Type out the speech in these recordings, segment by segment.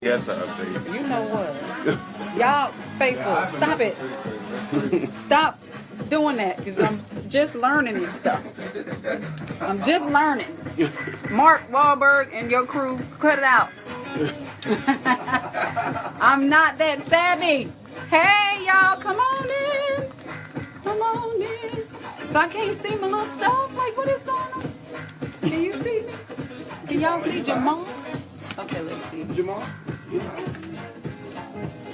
Yes, I update. You know what? Y'all, Facebook, stop it. Stop doing that because I'm just learning this stuff. I'm just learning. Mark Wahlberg and your crew, cut it out. I'm not that savvy. Hey, y'all, come on in. Come on in. So I can't see my little stuff. Like, what is going on? Can you see me? Can y'all see Jamal? Okay, let's see. Jamal?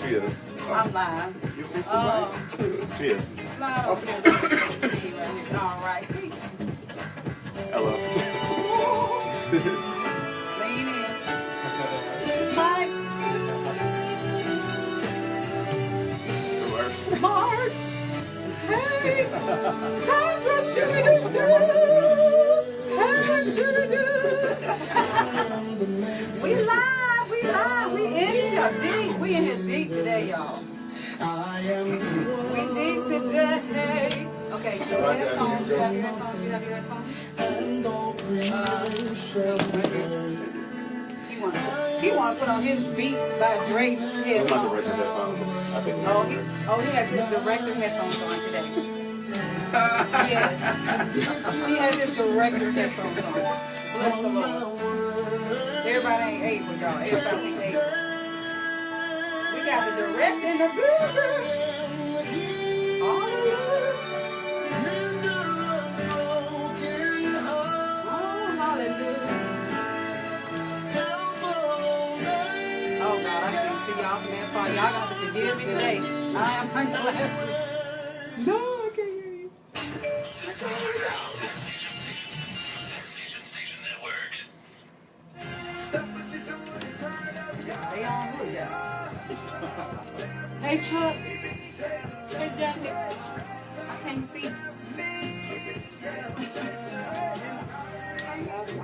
Cheers. I'm live. Cheers. Slide over there. Let me see right here. All right. See. Hello. Lean in. Mike. Mark. Hey. Sandra Smith. Hey, we live. We live. We in here deep. We in here deep today, y'all. We deep today. Okay, so headphones. You have your headphones? You have your headphones? He want to put on his Beats by Drake headphones. Oh, he has his director headphones on today. Yes. He has his director headphones on. Bless the Lord. Everybody ain't able, y'all. Everybody ain't able. We got the director in the building. Oh, hallelujah. Oh, God, I can't see y'all from that far. Y'all got to forgive me today. I am glad. No, I can't hear you. They on who, y'all? Hey, Chuck. Hey, Jackie. I can't see. I love you.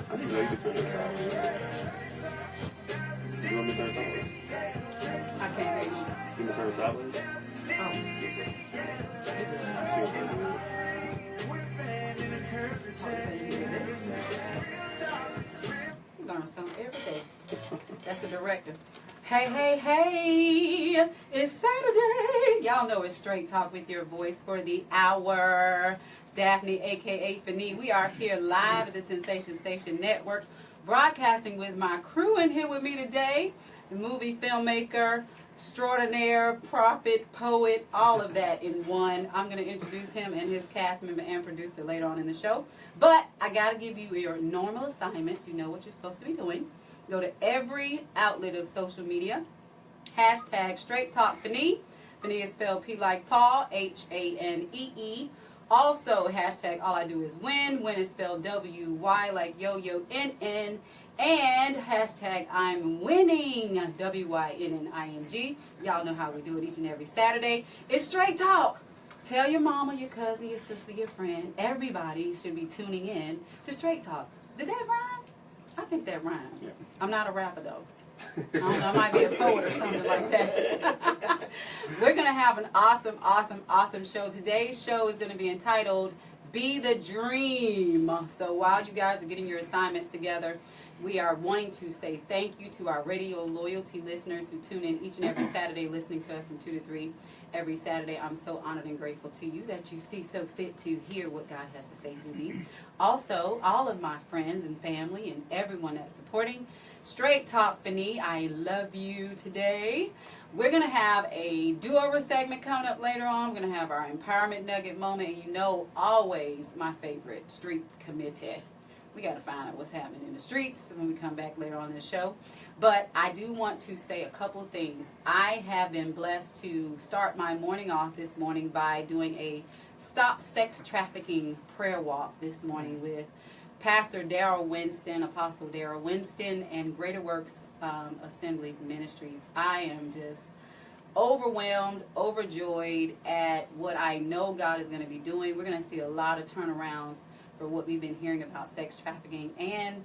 I didn't know you could turn this off. You want me to turn this off? I can't hear you. You can turn this off? You learn something every day. That's the director. Hey, hey, hey! It's Saturday. Y'all know it's Straight Talk with your voice for the hour. Daphne, aka Phanee. We are here live at the Sensation Station Network, broadcasting with my crew in here with me today. The movie filmmaker, extraordinaire, prophet, poet, all of that in one. I'm going to introduce him and his cast member and producer later on in the show. But I got to give you your normal assignments. You know what you're supposed to be doing. Go to every outlet of social media. Hashtag Straight Talk Phanee. Phanee is spelled P like Paul, Hanee. Also, hashtag All I Do Is Win. Wynn is spelled W-Y like yo-yo N-N. And hashtag I'm winning, W-Y-N-N-I-N-G. Y'all know how we do it each and every Saturday. It's Straight Talk. Tell your mama, your cousin, your sister, your friend. Everybody should be tuning in to Straight Talk. Did that rhyme? I think that rhymed. Yeah. I'm not a rapper, though. I don't know, I might be a poet or something like that. We're going to have an awesome show. Today's show is going to be entitled Be the Dream. So while you guys are getting your assignments together, we are wanting to say thank you to our radio loyalty listeners who tune in each and every Saturday listening to us from 2 to 3 every Saturday. I'm so honored and grateful to you that you see so fit to hear what God has to say through me. Also, all of my friends and family and everyone that's supporting Straight Talk Phanee, I love you today. We're going to have a do-over segment coming up later on. We're going to have our empowerment nugget moment. And you know, always my favorite, street committee. We got to find out what's happening in the streets when we come back later on in the show. But I do want to say a couple of things. I have been blessed to start my morning off this morning by doing a Stop Sex Trafficking prayer walk this morning with Pastor Darrell Winston, Apostle Darrell Winston, and Greater Works Assemblies Ministries. I am just overwhelmed, overjoyed at what I know God is going to be doing. We're going to see a lot of turnarounds for what we've been hearing about sex trafficking. And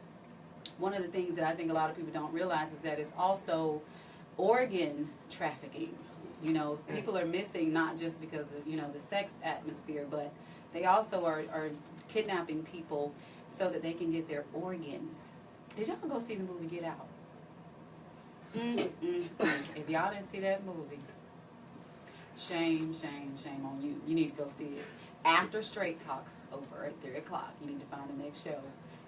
one of the things that I think a lot of people don't realize is that it's also organ trafficking. You know, people are missing not just because of, you know, the sex atmosphere, but they also are kidnapping people, so that they can get their organs. Did y'all go see the movie Get Out? If y'all didn't see that movie, shame, shame, shame on you. You need to go see it. After Straight Talks is over at 3 o'clock, you need to find the next show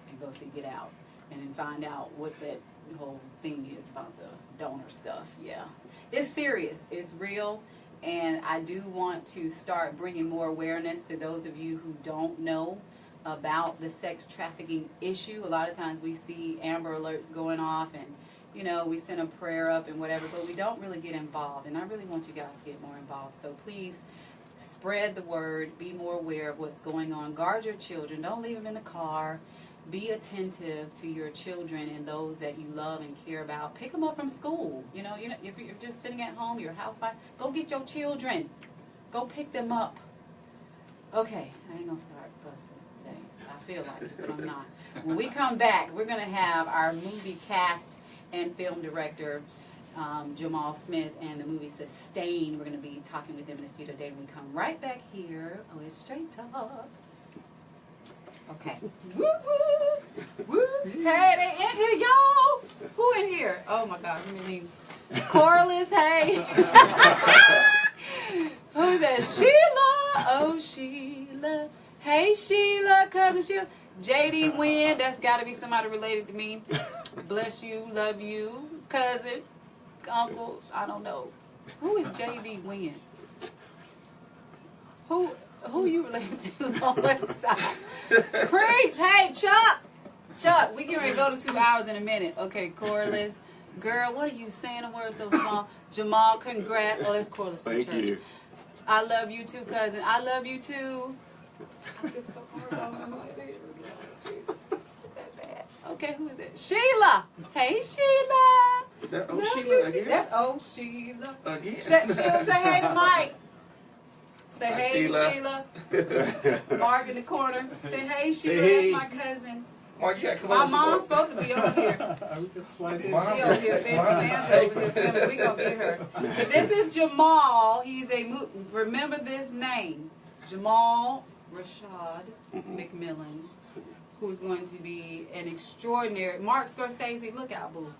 and go see Get Out. And then find out what that whole thing is about the donor stuff. Yeah. It's serious. It's real. And I do want to start bringing more awareness to those of you who don't know about the sex trafficking issue. A lot of times we see Amber Alerts going off and, you know, we send a prayer up and whatever, but we don't really get involved. And I really want you guys to get more involved. So please spread the word. Be more aware of what's going on. Guard your children. Don't leave them in the car. Be attentive to your children and those that you love and care about. Pick them up from school. You know, if you're just sitting at home, you're a housewife, go get your children. Go pick them up. Okay, I ain't going to start fussing today. I feel like it, but I'm not. When we come back, we're going to have our movie cast and film director, Jamal Smith, and the movie Sustain. We're going to be talking with them in the studio today. When we come right back here on Straight Talk. Okay. Woo woo! Woo! Hey, they in here, y'all! Who in here? Oh my God, let me leave. Corliss, hey! Who's that? Sheila! Oh, Sheila. Hey, Sheila, cousin Sheila. JD Wynn, that's got to be somebody related to me. Bless you, love you. Cousin, uncle, I don't know. Who is JD Wynn? Who you related to on what side? Preach! Hey, Chuck! Chuck, we get ready to go to 2 hours in a minute. Okay, Corliss. Girl, what are you saying? A word so small. Jamal, congrats. Oh, that's Corliss. Thank you. I love you too, cousin. I love you too. I feel so hard about my leg. Is that bad? Okay, who is it? Sheila! Hey, Sheila! That old Love Sheila you, again? That's old Sheila. Again? Sheila, say hey to Mike. Say Hi, hey, Sheila. Sheila. Mark in the corner. Say hey, Sheila. Hey. That's my cousin. Mark, you gotta come My on. mom's supposed to be on here. We can slide in. Mom. She over here filming. Sandra over here filming. We gonna get her. But this is Jamal. He's remember this name, Jamal Rashad McMillan, who's going to be an extraordinary. Mark Scorsese, look out, boo.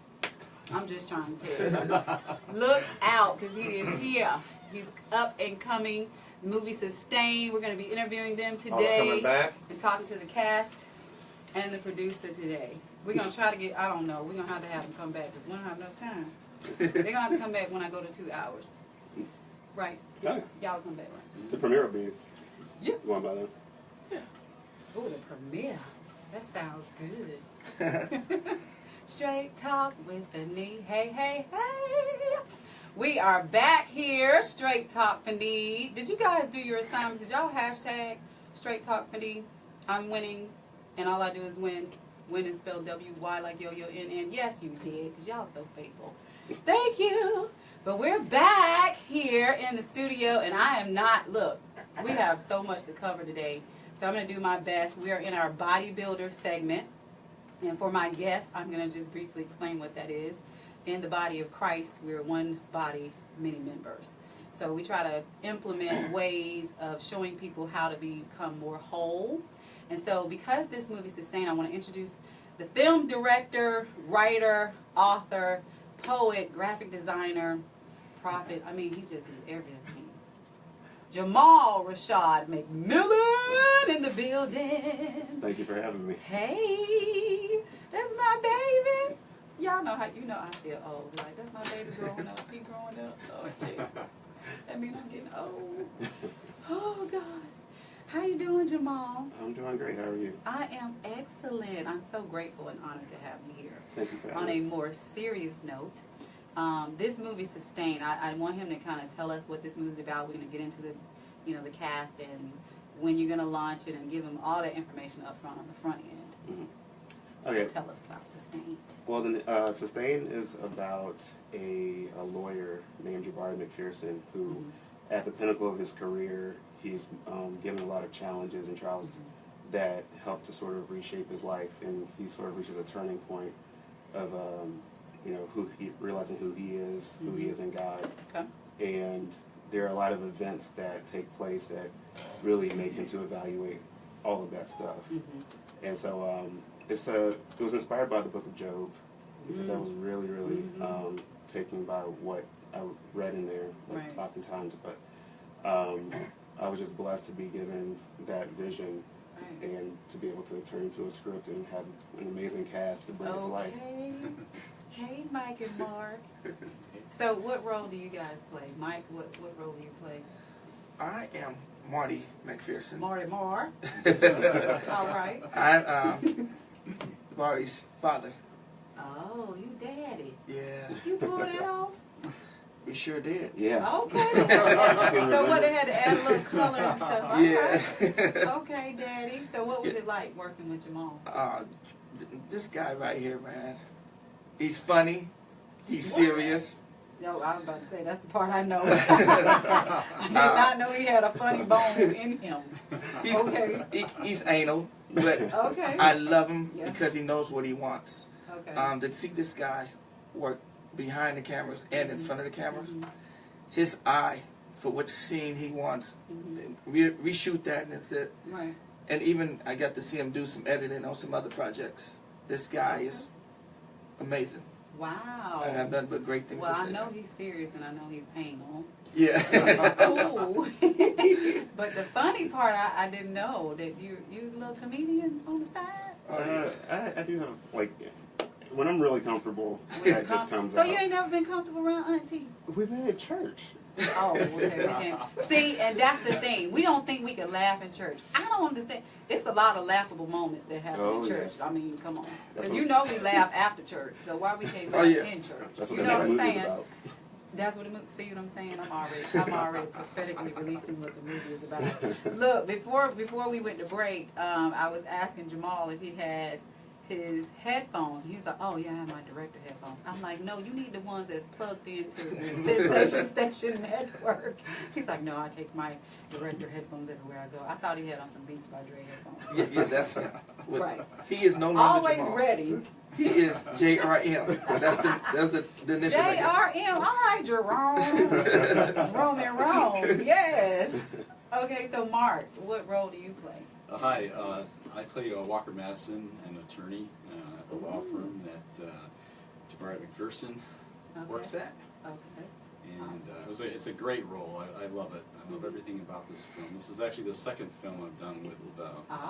I'm just trying to tell you. Look out, because he is here. He's up and coming. The movie Sustain. We're going to be interviewing them today and talking to the cast and the producer today. We're going to try to get, I don't know, we're going to have them come back because we don't have enough time. They're going to have to come back when I go to 2 hours. Right. Yeah. Y'all come back, right? The premiere will be going by then. Oh, the premiere. That sounds good. Straight Talk with Phanee. Hey, hey, hey. We are back here. Straight Talk Phanee. Did you guys do your assignments? Did y'all hashtag Straight Talk Phanee? I'm winning, and all I do is win. Win is spelled W-Y like yo-yo-N-N. Yes, you did, because y'all so faithful. Thank you. But we're back here in the studio, and I am not, look, we have so much to cover today. So I'm going to do my best. We are in our bodybuilder segment. And for my guests, I'm going to just briefly explain what that is. In the body of Christ, we're one body, many members. So we try to implement ways of showing people how to become more whole. And so because this movie Sustain, I want to introduce the film director, writer, author, poet, graphic designer, prophet. I mean, he just did everything. Jamal Rashad McMillan in the building. Thank you for having me. Hey, that's my baby. Y'all know how I feel old. Like, that's my baby growing up. He growing up. Oh, gee. That means I'm getting old. Oh, God. How you doing, Jamal? I'm doing great. How are you? I am excellent. I'm so grateful and honored to have you here. Thank you for having On me. a more serious note, this movie Sustain, I want him to kind of tell us what this movie's about. We're going to get into the cast and when you're going to launch it and give him all that information up front on the front end. Mm-hmm. So Okay. tell us about Sustain. Well, then, Sustain is about a lawyer named Jabari McPherson who, at the pinnacle of his career, he's given a lot of challenges and trials that help to sort of reshape his life, and he sort of reaches a turning point of realizing who he is in God. Okay. And there are a lot of events that take place that really make him to evaluate all of that stuff. And so it was inspired by the book of Job, because I was really, really taken by what I read in there, like, oftentimes. But I was just blessed to be given that vision and to be able to turn into a script and have an amazing cast to bring it to life. Hey, Mike and Mark. So what role do you guys play? Mike, what role do you play? I am Marty McPherson. Marty Moore. All right. I'm Marty's father. Oh, you daddy. Yeah. You pulled that off? We sure did. Yeah. Okay. So what, they had to add a little color and stuff? All Yeah. right. Okay, daddy. So what was it like working with Jamal? This guy right here, man. He's funny. He's serious. No, I was about to say, that's the part I know. I did not know he had a funny bone in him. He's anal, but I love him because he knows what he wants. Okay. To see this guy work behind the cameras and in front of the cameras, his eye for which scene he wants, reshoot that, and it's it. Right. And even I got to see him do some editing on some other projects. This guy is amazing. Wow. I have nothing but great things to say. Well, I know he's serious and I know he's anal. Yeah. Cool. But the funny part, I didn't know that you a little comedian on the side. I do have, like, when I'm really comfortable, that just comes out. So you ain't never been comfortable around Auntie? We've been at church. Oh, okay, we can. See, and that's the thing. We don't think we can laugh in church. I don't understand. It's a lot of laughable moments that happen in church. I mean, come on. Because you know we laugh after church, so why we can't laugh in church? That's what you know what I'm saying? about. That's what the movie. See what I'm saying? I'm already prophetically releasing what the movie is about. Look, before we went to break, I was asking Jamal if he had his headphones. He's like, oh yeah, I have my director headphones. I'm like, no, you need the ones that's plugged into the Sensation Station Network. He's like, no, I take my director headphones everywhere I go. I thought he had on some Beats by Dre headphones. Yeah, that's him. Right. He is no longer always Jamal. Ready. He is JRM. That's the initial. JRM. All right, Jerome. Roman Rome. Yes. Okay, so Mark, what role do you play? Hi, I play Walker Madison, an attorney at the law firm that Jabari McPherson works at. Okay. And it's a great role. I love it. I love everything about this film. This is actually the second film I've done with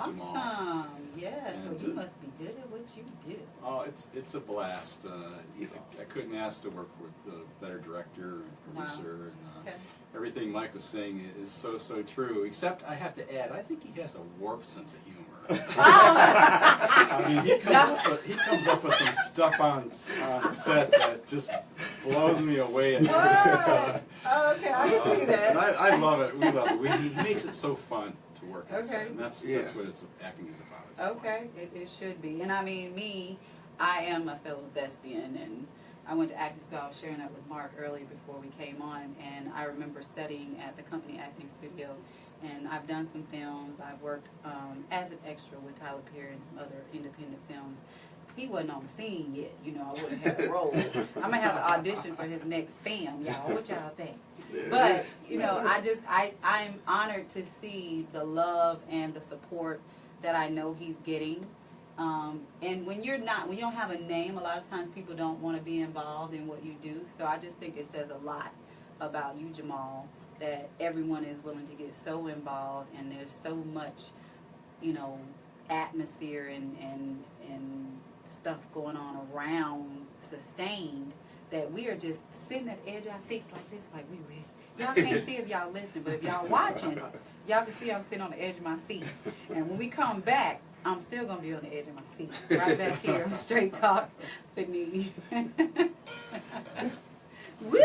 Jamal. Awesome. Yes. And, so you must be good at what you do. Oh, it's a blast. I couldn't ask to work with a better director and producer. And, everything Mike was saying is so true, except I have to add, I think he has a warped sense of humor. I mean, he comes up with some stuff on set that just blows me away. Okay, I can see that. And I love it. We love it. He makes it so fun to work on set, and that's what acting is about. Okay, it should be. And I mean, I am a fellow thespian, and I went to acting school. I was sharing that with Mark earlier before we came on, and I remember studying at the company acting studio, and I've done some films. I've worked as an extra with Tyler Perry and some other independent films. He wasn't on the scene yet, you know. I wouldn't have a role. I'm gonna have to audition for his next film, y'all. What y'all think? But you know, I'm honored to see the love and the support that I know he's getting. And when you don't have a name, a lot of times people don't want to be involved in what you do. So I just think it says a lot about you, Jamal, that everyone is willing to get so involved, and there's so much, you know, atmosphere and stuff going on around Sustained, that we are just sitting at the edge of our seats like this, like we ready. Y'all can't see if y'all listening, but if y'all watching, y'all can see I'm sitting on the edge of my seat. And when we come back, I'm still going to be on the edge of my seat. Right back here on Straight Talk, Phanee. Woo!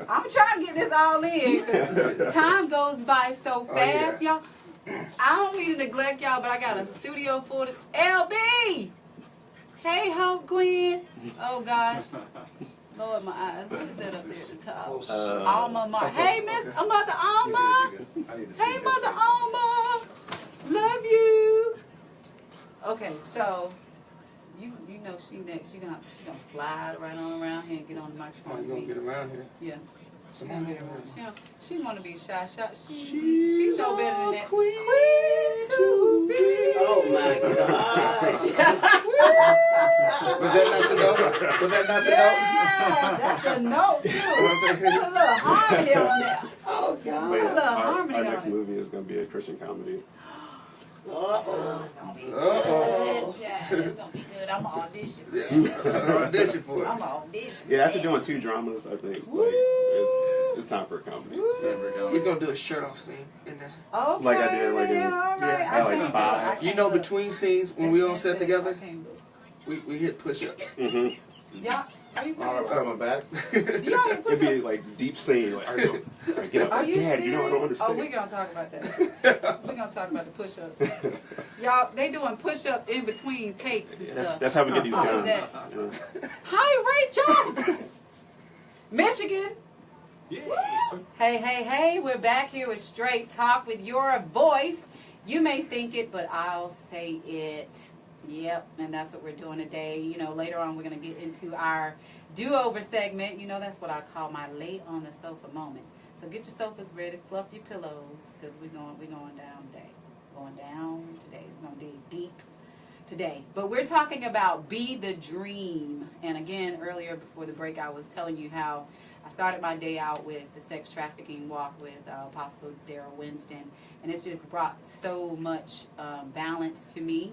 I'm trying to get this all in, because time goes by so fast, y'all. I don't mean to neglect y'all, but I got a studio full of LB! Hey, Hope Gwen. Oh, gosh. Lord, my eyes. What is that up there at the top? Alma Mark. Hey, Miss Mother Alma. Hey, Mother Alma. Love you. Okay, so you know she next. She gonna slide right on around here and get on the microphone. Oh, you gonna get around here? Yeah. She gonna get it right. She wanna be shy. She know better than that. Queen to be. Oh my gosh. Was that not the note? Was that not the note? Yeah, that's the note too. Put a little harmony on there. Oh God. But Put a little harmony our on next it. movie is going to be a Christian comedy. Uh-oh. It's gonna be Uh-oh. good, child. It's gonna be good. I'm gonna audition. Yeah, audition for it. I'm gonna audition. Yeah, after doing 2 dramas, I think Woo. like, it's time for a comedy. He's gonna do a shirt off scene in there. Okay. Like I did, like in- all right. yeah, I like can't 5. do it. I You can't know, do it. between scenes when we on set together, I can't do it. we hit push-ups. Mm-hmm. Y'all, are you All right, serious? coming back. Y'all hit It'd push-ups? be like deep scene, like, all right, get up. Are you Dad, serious? you know I don't understand. Oh, we're gonna talk about that. We're gonna talk about the push-ups. Y'all, they doing push-ups in between takes and stuff. That's how we get these How guns. is that? You know. Hi, Rachel! Michigan. Yay. Hey, we're back here with Straight Talk with your voice. You may think it, but I'll say it. Yep, and that's what we're doing today. You know, later on we're going to get into our do-over segment. You know, that's what I call my lay on the sofa moment. So get your sofas ready, fluff your pillows, because we're going down today. Going down today. We're going to dig deep today. But we're talking about Be the Dream. And again, earlier before the break, I was telling you how I started my day out with the sex trafficking walk with Apostle Darrell Winston. And it's just brought so much balance to me.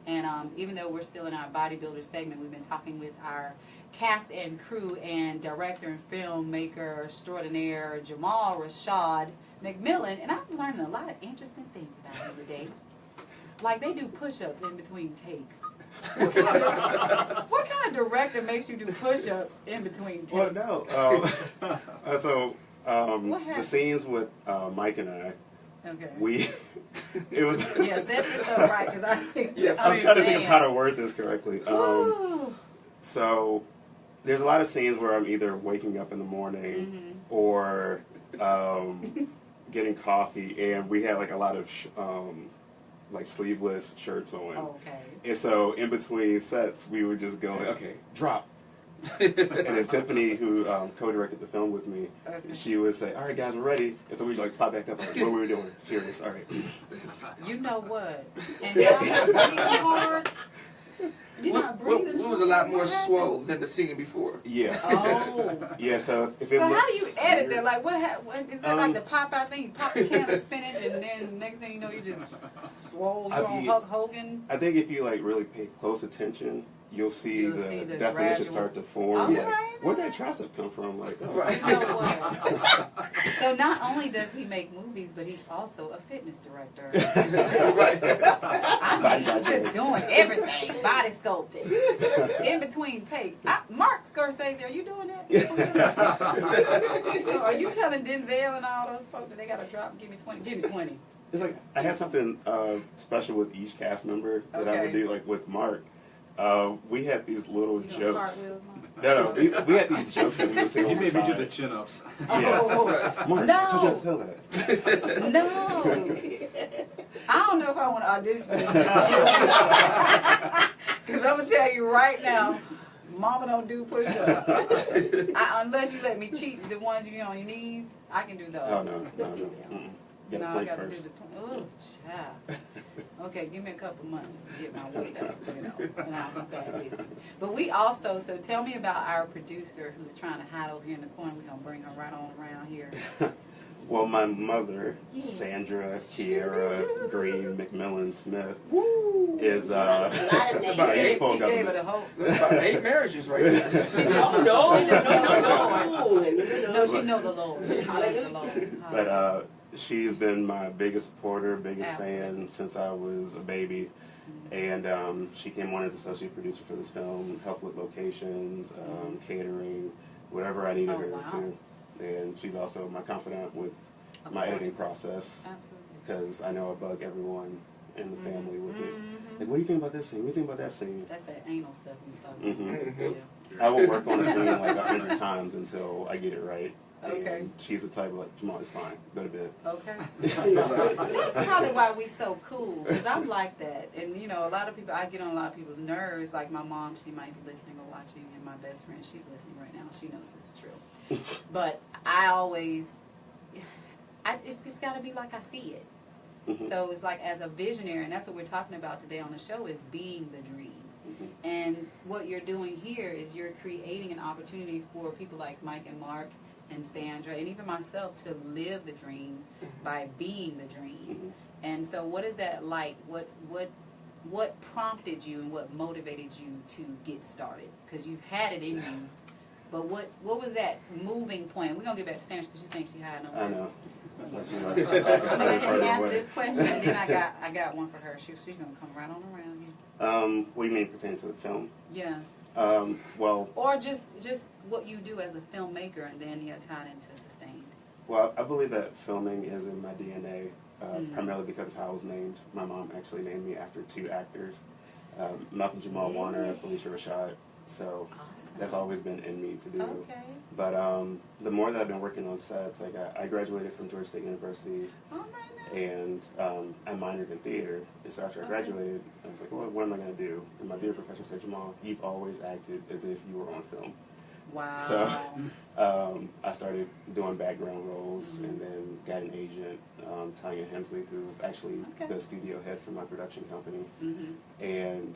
And even though we're still in our bodybuilder segment, we've been talking with our cast and crew and director and filmmaker extraordinaire Jamal Rashad McMillan. And I'm learning a lot of interesting things about him today. Like they do push-ups in between takes. What kind of director makes you do push-ups in between takes? Well, no. The scenes with Mike and I, Okay. it was. Yeah, set this up right, because I think I'm trying to think of how to word this correctly. So, there's a lot of scenes where I'm either waking up in the morning or getting coffee, and we had like a lot of like sleeveless shirts on. Okay. And so, in between sets, we would just go, like, okay, drop. And then Tiffany, who co-directed the film with me, she would say, "All right, guys, we're ready." And so we like pop back up. Like, what were we doing? Serious? All right. You know what? And y'all not breathing hard. You're not breathing. We was a lot more What happened? swole than the scene before. Yeah. Oh. Yeah. So if it So looks how do you edit weird- that? Like, what is that like the Popeye thing? You pop a can of spinach, and then next thing you know, you just swole I on mean, Hulk Hogan. I think if you like really pay close attention, you'll see the definition gradual- start to form. All right. Where'd that tricep come from? Like, oh. Right. You know what? So not only does he make movies, but he's also a fitness director. I mean, just doing everything, body sculpting, in between takes. Mark Scorsese, are you doing that? Are you telling Denzel and all those folks that they got to drop? Give me 20. Give me 20. It's like I had something special with each cast member that I would Okay. do. Like with Mark, we had these little You doing jokes. cartwheels, Mark? No, we had these jokes that we would say He on the made me do side. the chin-ups. Yeah. Mark, No. I told you not to tell that. No. I don't know if I want to audition for because I'm going to tell you right now, Mama don't do push-ups. Unless you let me cheat the ones you on your knees, I can do those. Oh no. Mm-mm. You No, gotta I play got to do first. the oh, child. Okay, give me a couple months to get my weight up, and I'll be back with you. But we also, so tell me about our producer who's trying to hide over here in the corner. We're going to bring her right on around here. Well, my mother, Yes. Sandra Kiera Green McMillan Smith, Woo! is That's about He eight. gave her the whole. That's about 8 marriages right there. She just, Oh, no. she just know the Lord. No. No, she know the Lord. She knows the Lord. But she's been my biggest supporter, biggest Absolutely. fan since I was a baby. And she came on as associate producer for this film, helped with locations, catering, whatever I needed Oh, her wow. to. And she's also my confidant with Of my course. editing process, Absolutely. because I know I bug everyone in the family with it. Mhm. Like, what do you think about this scene? What do you think about that scene? That's that anal stuff you saw. Mhm. Yeah. I will work on a scene like 100 times until I get it right. Okay. And she's the type of like, Jamal, it's fine, go to bed. Okay. That's probably why we so cool, because I'm like that. And, you know, a lot of people, I get on a lot of people's nerves. Like my mom, she might be listening or watching, and my best friend, she's listening right now. She knows it's true. But I always, it's got to be like I see it. Mhm. So it's like as a visionary, and that's what we're talking about today on the show, is being the dream. Mhm. And what you're doing here is you're creating an opportunity for people like Mike and Mark and Sandra and even myself to live the dream by being the dream. Mhm. And so what is that like? What prompted you and what motivated you to get started? Because you've had it in you. But what was that moving point? We're going to get back to Sandra because she thinks she hiding over I there. know. I'm gonna go ahead and ask this question, and then I got one for her. She's gonna come right on around here. What do you mean pertaining to the film? Yes. Well, Or just what you do as a filmmaker, and then you're tied into Sustained. well, I believe that filming is in my DNA, Mm. primarily because of how I was named. My mom actually named me after two actors, Malcolm Jamal Warner and Felicia Rashad. So Awesome. that's always been in me to do. Okay. But the more that I've been working on sets, like I graduated from Georgia State University, All right now. and I minored in theater. And so after I graduated, I was like, well, what am I going to do? And my theater professor said, Jamal, you've always acted as if you were on film. Wow. So I started doing background roles, and then got an agent, Tanya Hensley, who was actually Okay. the studio head for my production company. Mhm. And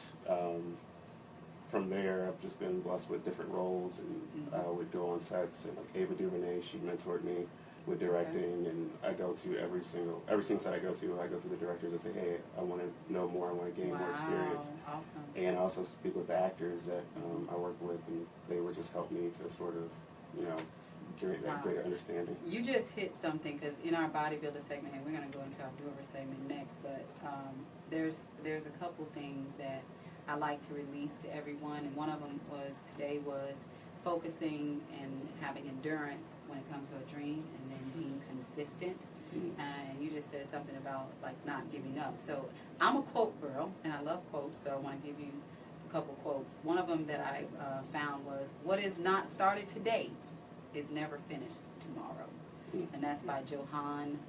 from there, I've just been blessed with different roles, and I would go on sets, and like Ava DuVernay, she mentored me with directing, and I go to every single set I go to the directors and say, hey, I want to know more, I want to gain more experience. Awesome. And I also speak with the actors that I work with, and they would just help me to sort of, create that Wow. greater understanding. You just hit something, because in our bodybuilder segment, and we're going to go into our doer segment next, but there's a couple things that I like to release to everyone, and one of them today was focusing and having endurance when it comes to a dream, and then being consistent. Mhm. And you just said something about like not giving up. So I'm a quote girl, and I love quotes, so I want to give you a couple quotes. One of them that I found was, "What is not started today is never finished tomorrow," and that's by Johann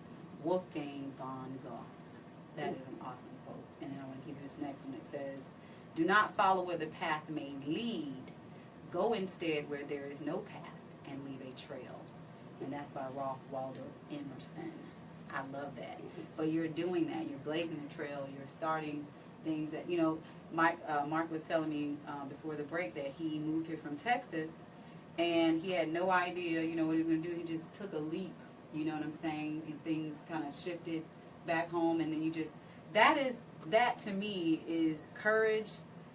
Wolfgang von Goethe. That is an awesome quote. And then I want to give you this next one. It says, "Do not follow where the path may lead. Go instead where there is no path and leave a trail." And that's by Ralph Waldo Emerson. I love that. But you're doing that. You're blazing a trail. You're starting things that, Mark was telling me before the break that he moved here from Texas, and he had no idea, what he was going to do. He just took a leap, you know what I'm saying? And things kind of shifted back home, and then that to me is courage,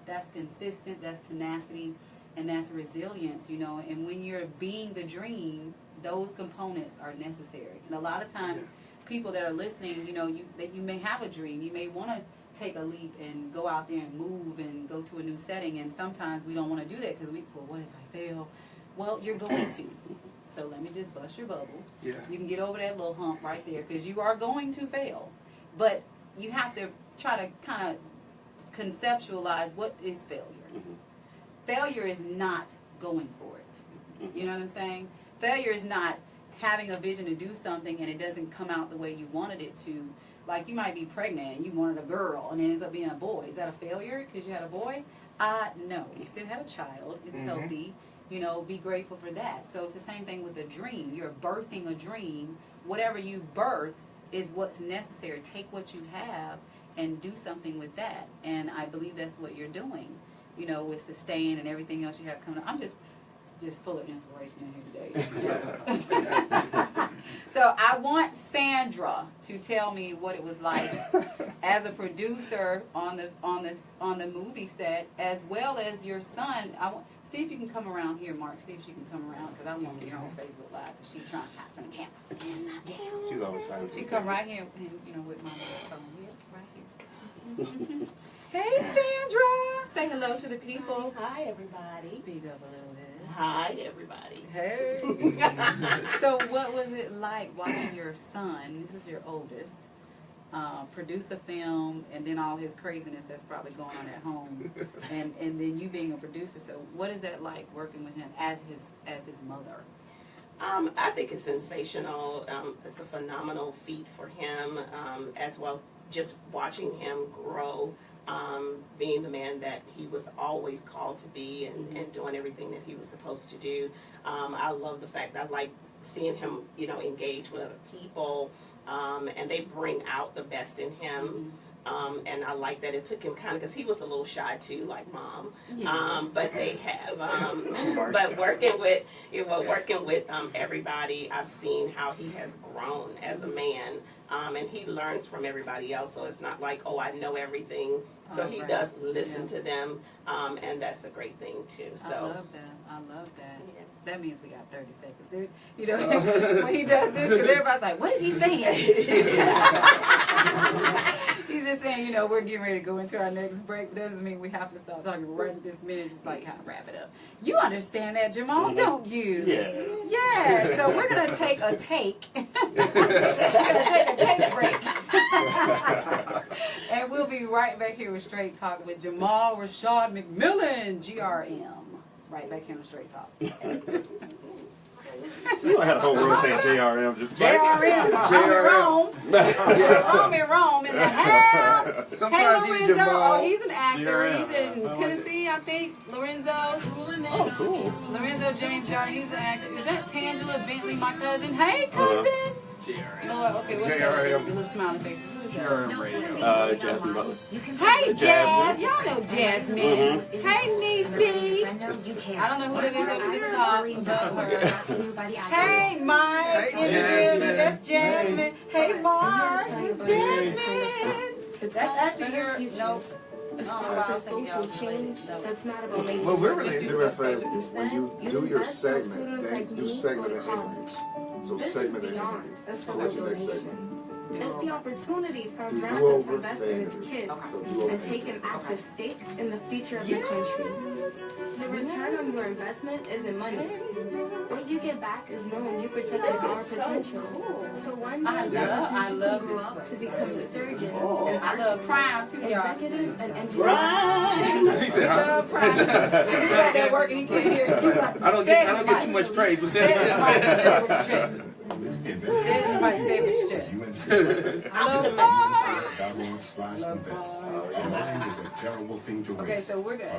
that's consistent, that's tenacity, and that's resilience, and when you're being the dream, those components are necessary. And a lot of times, people that are listening, that you may have a dream, you may want to take a leap and go out there and move and go to a new setting, and sometimes we don't want to do that because what if I fail? Well, you're going to. So let me just bust your bubble. Yeah. You can get over that little hump right there because you are going to fail. But you have to try to kind of conceptualize what is failure. Mhm. Failure is not going for it. Mhm. You know what I'm saying? Failure is not having a vision to do something and it doesn't come out the way you wanted it to. Like you might be pregnant and you wanted a girl and it ends up being a boy. Is that a failure because you had a boy? No. You still had a child. It's healthy. Be grateful for that. So it's the same thing with a dream. You're birthing a dream. Whatever you birth is what's necessary. Take what you have and do something with that. And I believe that's what you're doing, with Sustain and everything else you have coming up. I'm just full of inspiration in here today. So I want Sandra to tell me what it was like as a producer on the movie set, as well as your son. See if you can come around here, Mark. See if she can come around, because I want to get her on Facebook Live, because she's trying to hide from the camera. Yes, I can. She's always trying to. She come right here, and with my phone here, right here. Hey, Sandra. Say hello to the people. Hi, everybody. Speak up a little bit. Hi, everybody. Hey. So what was it like watching your son, this is your oldest, produce a film, and then all his craziness that's probably going on at home, and then you being a producer? So what is that like working with him as his mother? I think it's sensational. It's a phenomenal feat for him, as well as just watching him grow, being the man that he was always called to be, and doing everything that he was supposed to do. I love the fact that I like seeing him, engage with other people, and they bring out the best in him. And I like that it took him kind of, because he was a little shy too, like Mom. But they have, but working with everybody, I've seen how he has grown as a man, and he learns from everybody else. So it's not like, oh, I know everything. So he does listen to them, and that's a great thing too. So I love that. Yeah. That means we got 30 seconds, dude. When he does this, because everybody's like, what is he saying? He's just saying, we're getting ready to go into our next break. Doesn't mean we have to stop talking right at this minute, just like kind of wrap it up. You understand that, Jamal, don't you? Yes. Yeah, so we're going to take a take. We're going to take a take break. And we'll be right back here with Straight Talk with Jamal Rashad McMillan, GRM. Right back here on Straight Talk. So you had a whole room saying JRM. JRM. Jerome in Rome in the house. Sometimes Hey, he's Lorenzo. Jamal. Oh, he's an actor. JRM. He's in Tennessee, I think. Lorenzo. Oh, cool. Lorenzo James Jordan. He's an actor. Is that Tangela Bentley, my cousin? Hey, cousin. Lord, okay, what's that? Your little smiling faces. Who is that? Jasmine Butler. Hey, Jazz. Y'all know Jasmine. Hey, Niecy. I know you can. I don't know who that is over the top above her. Hey, Hey, Mike. Hey, In the Jasmine. building. That's Jasmine. Hey, Mark. It's Jasmine. That's actually your, nope. It's not for social change. That's not about making Well, we're money. related to Different from Instead, when you do your invest so segment, students then like you me go segment to it. college. So This is segment it. beyond a So simple what's your next donation. segment? It's the opportunity for Do America to over invest in its kids So do over and take an active stake in the future of the country. The return on your investment isn't money. What you get back is knowing you protected our potential. So one day I your love potential can grow this up way. to become surgeons and I love Prime too, y'all. executives and He engineers. said, Love Prime. He's out there working. He can't hear. He's like, I don't get too much praise, but say it again. Okay, so we're gonna.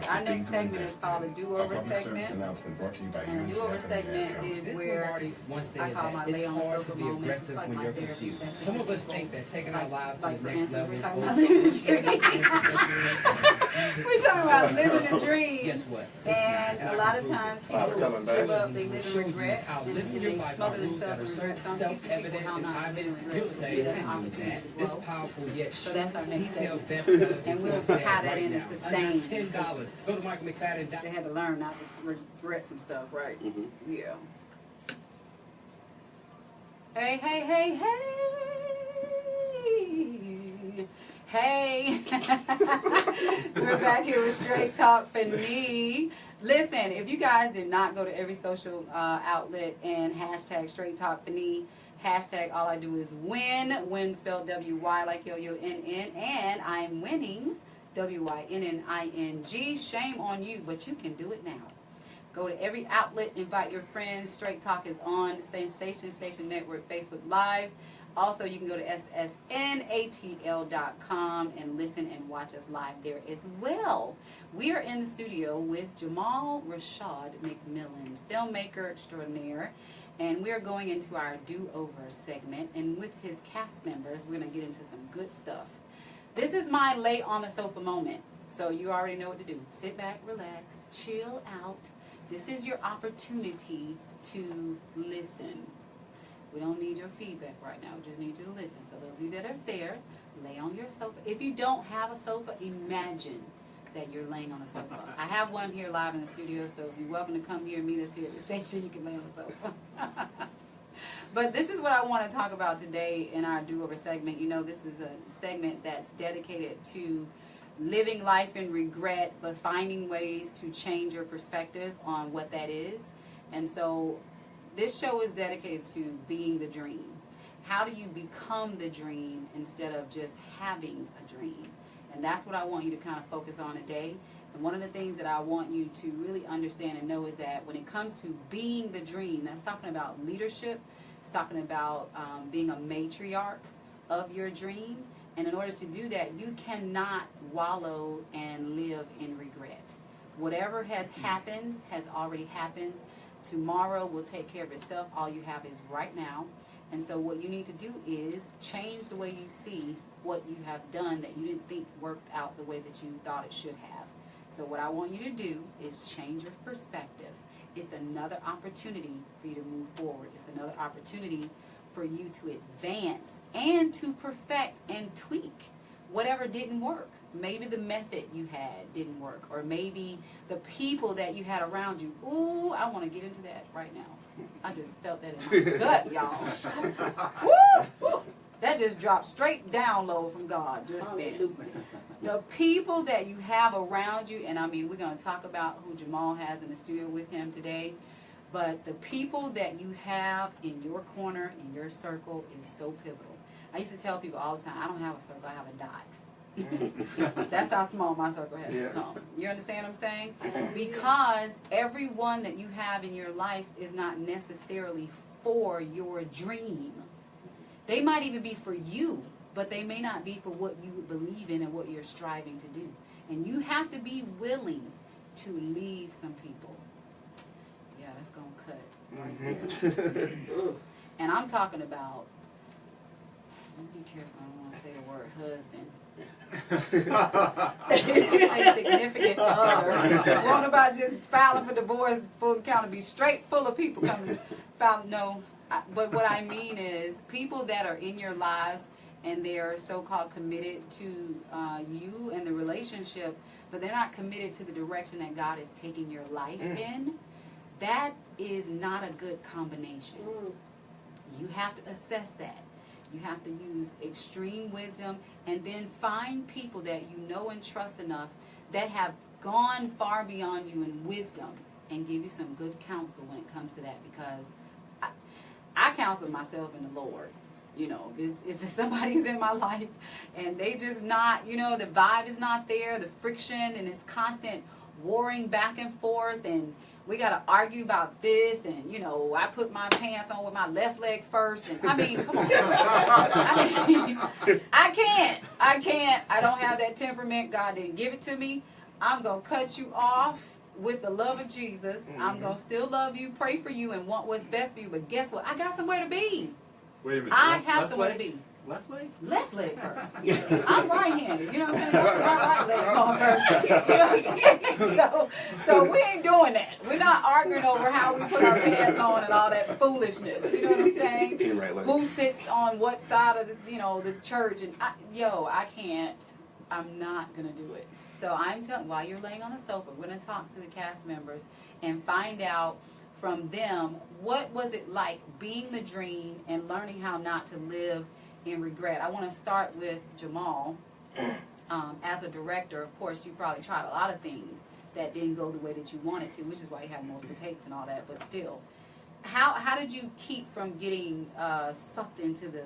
Our next segment is called a do-over segment. And a do-over segment is where I call my lay on the sofa moment. It's like my therapy session. Some of us think that taking our lives to Like the for next instance, level. we're talking about living the dream. We're talking about living the dream. Guess what? And a lot of times people coming back. give up, they live Show in you regret, how and living they your life smother by rules that themselves are in regret. Some people self-evident how and not to live in obvious, regret. you'll say They that have you do opportunity that. to This grow. powerful yet So that's our next detailed segment. bestseller. And we'll is for tie sale that right in to now. sustain. Under $10. Go to MichaelMcFadden.com. They had to learn not to regret some stuff, right? Mhm. Yeah. Hey, hey, hey, hey. Hey. We're back here with Straight Talk Phanee. Listen, if you guys did not go to every social outlet and hashtag Straight Talk Phanee, hashtag all I do is win, win spelled W-Y like yo-yo-N-N, and I'm winning, W-Y-N-N-I-N-G. Shame on you, but you can do it now. Go to every outlet, invite your friends. Straight Talk is on Sensation Station Network Facebook Live. Also, you can go to ssnatl.com and listen and watch us live there as well. We are in the studio with Jamal Rashad McMillan, filmmaker extraordinaire, and we are going into our do-over segment. And with his cast members, we're going to get into some good stuff. This is my lay on the sofa moment, so you already know what to do. Sit back, relax, chill out. This is your opportunity to listen. We don't need your feedback right now. We just need you to listen. So those of you that are there, lay on your sofa. If you don't have a sofa, imagine that you're laying on a sofa. I have one here live in the studio, so if you're welcome to come here and meet us here at the station, you can lay on the sofa. But this is what I want to talk about today in our do-over segment. You know, this is a segment that's dedicated to living life in regret, but finding ways to change your perspective on what that is. And so this show is dedicated to being the dream. How do you become the dream instead of just having a dream? And that's what I want you to kind of focus on today. And one of the things that I want you to really understand and know is that when it comes to being the dream, that's talking about leadership. It's talking about being a matriarch of your dream. And in order to do that, you cannot wallow and live in regret. Whatever has happened has already happened. Tomorrow will take care of itself. All you have is right now. And so what you need to do is change the way you see what you have done that you didn't think worked out the way that you thought it should have. So what I want you to do is change your perspective. It's another opportunity for you to move forward. It's another opportunity for you to advance and to perfect and tweak whatever didn't work. Maybe the method you had didn't work, or maybe the people that you had around you. Ooh, I want to get into that right now. I just felt that in my gut, y'all. Woo, woo. That just dropped straight down low from God just then. The people that you have around you, and I mean, we're going to talk about who Jamal has in the studio with him today, but the people that you have in your corner, in your circle, is so pivotal. I used to tell people all the time, I don't have a circle, I have a dot. That's how small my circle has become. You understand what I'm saying? Because everyone that you have in your life is not necessarily for your dream. They might even be for you, but they may not be for what you believe in and what you're striving to do. And you have to be willing to leave some people. Yeah, that's going to cut right there. And I'm talking about, be careful, I don't want to say the word husband. A significant other. Won't about just filing for divorce, full count, be straight full of people coming filing. No, but what I mean is people that are in your lives and they're so-called committed to you and the relationship, but they're not committed to the direction that God is taking your life in. That is not a good combination. You have to assess that. You have to use extreme wisdom and then find people that you know and trust enough that have gone far beyond you in wisdom and give you some good counsel when it comes to that, because I counsel myself in the Lord. You know, if somebody's in my life and they just not, you know, the vibe is not there, the friction, and it's constant warring back and forth, and we got to argue about this, and, you know, I put my pants on with my left leg first, and I mean, come on. I can't. I don't have that temperament. God didn't give it to me. I'm going to cut you off with the love of Jesus. I'm going to still love you, pray for you, and want what's best for you, but guess what? I got somewhere to be. Wait a minute. I have somewhere to be. Left leg? Left leg first. I'm right-handed. You know what I'm saying? My right leg on first. You know what I'm saying? So we ain't doing that. We're not arguing over how we put our pants on and all that foolishness. You know what I'm saying? Team right leg. Who sits on what side of the, you know, the church? And I can't. I'm not gonna do it. So I'm telling. While you're laying on the sofa, we're gonna talk to the cast members and find out from them what was it like being the dream and learning how not to live in regret. I want to start with Jamal. As a director, of course, you probably tried a lot of things that didn't go the way that you wanted to, which is why you have multiple takes and all that, but still. How did you keep from getting sucked into the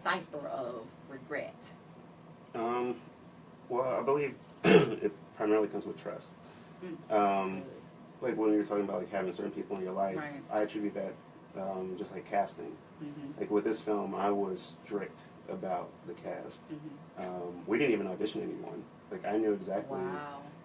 cipher of regret? Well, I believe it primarily comes with trust. Like when you're talking about like having certain people in your life, Right. I attribute that just like casting. Like with this film, I was strict about the cast. We didn't even audition anyone. Like I knew exactly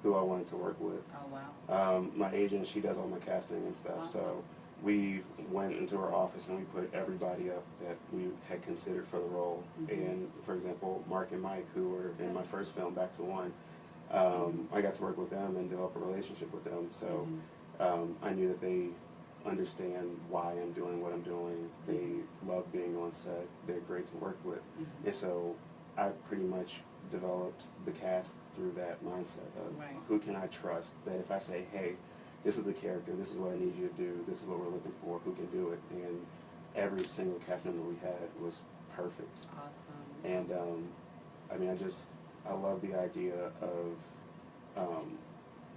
who I wanted to work with. Oh, wow. My agent, she does all my casting and stuff. Awesome. So we went into her office and we put everybody up that we had considered for the role. And for example, Mark and Mike, who were in my first film, Back to One, I got to work with them and develop a relationship with them. So I knew that they understand why I'm doing what I'm doing. They love being on set. They're great to work with. And so I pretty much developed the cast through that mindset of who can I trust, that if I say, hey, this is the character, this is what I need you to do, this is what we're looking for, who can do it. And every single cast member we had was perfect. Awesome. And I mean, I love the idea of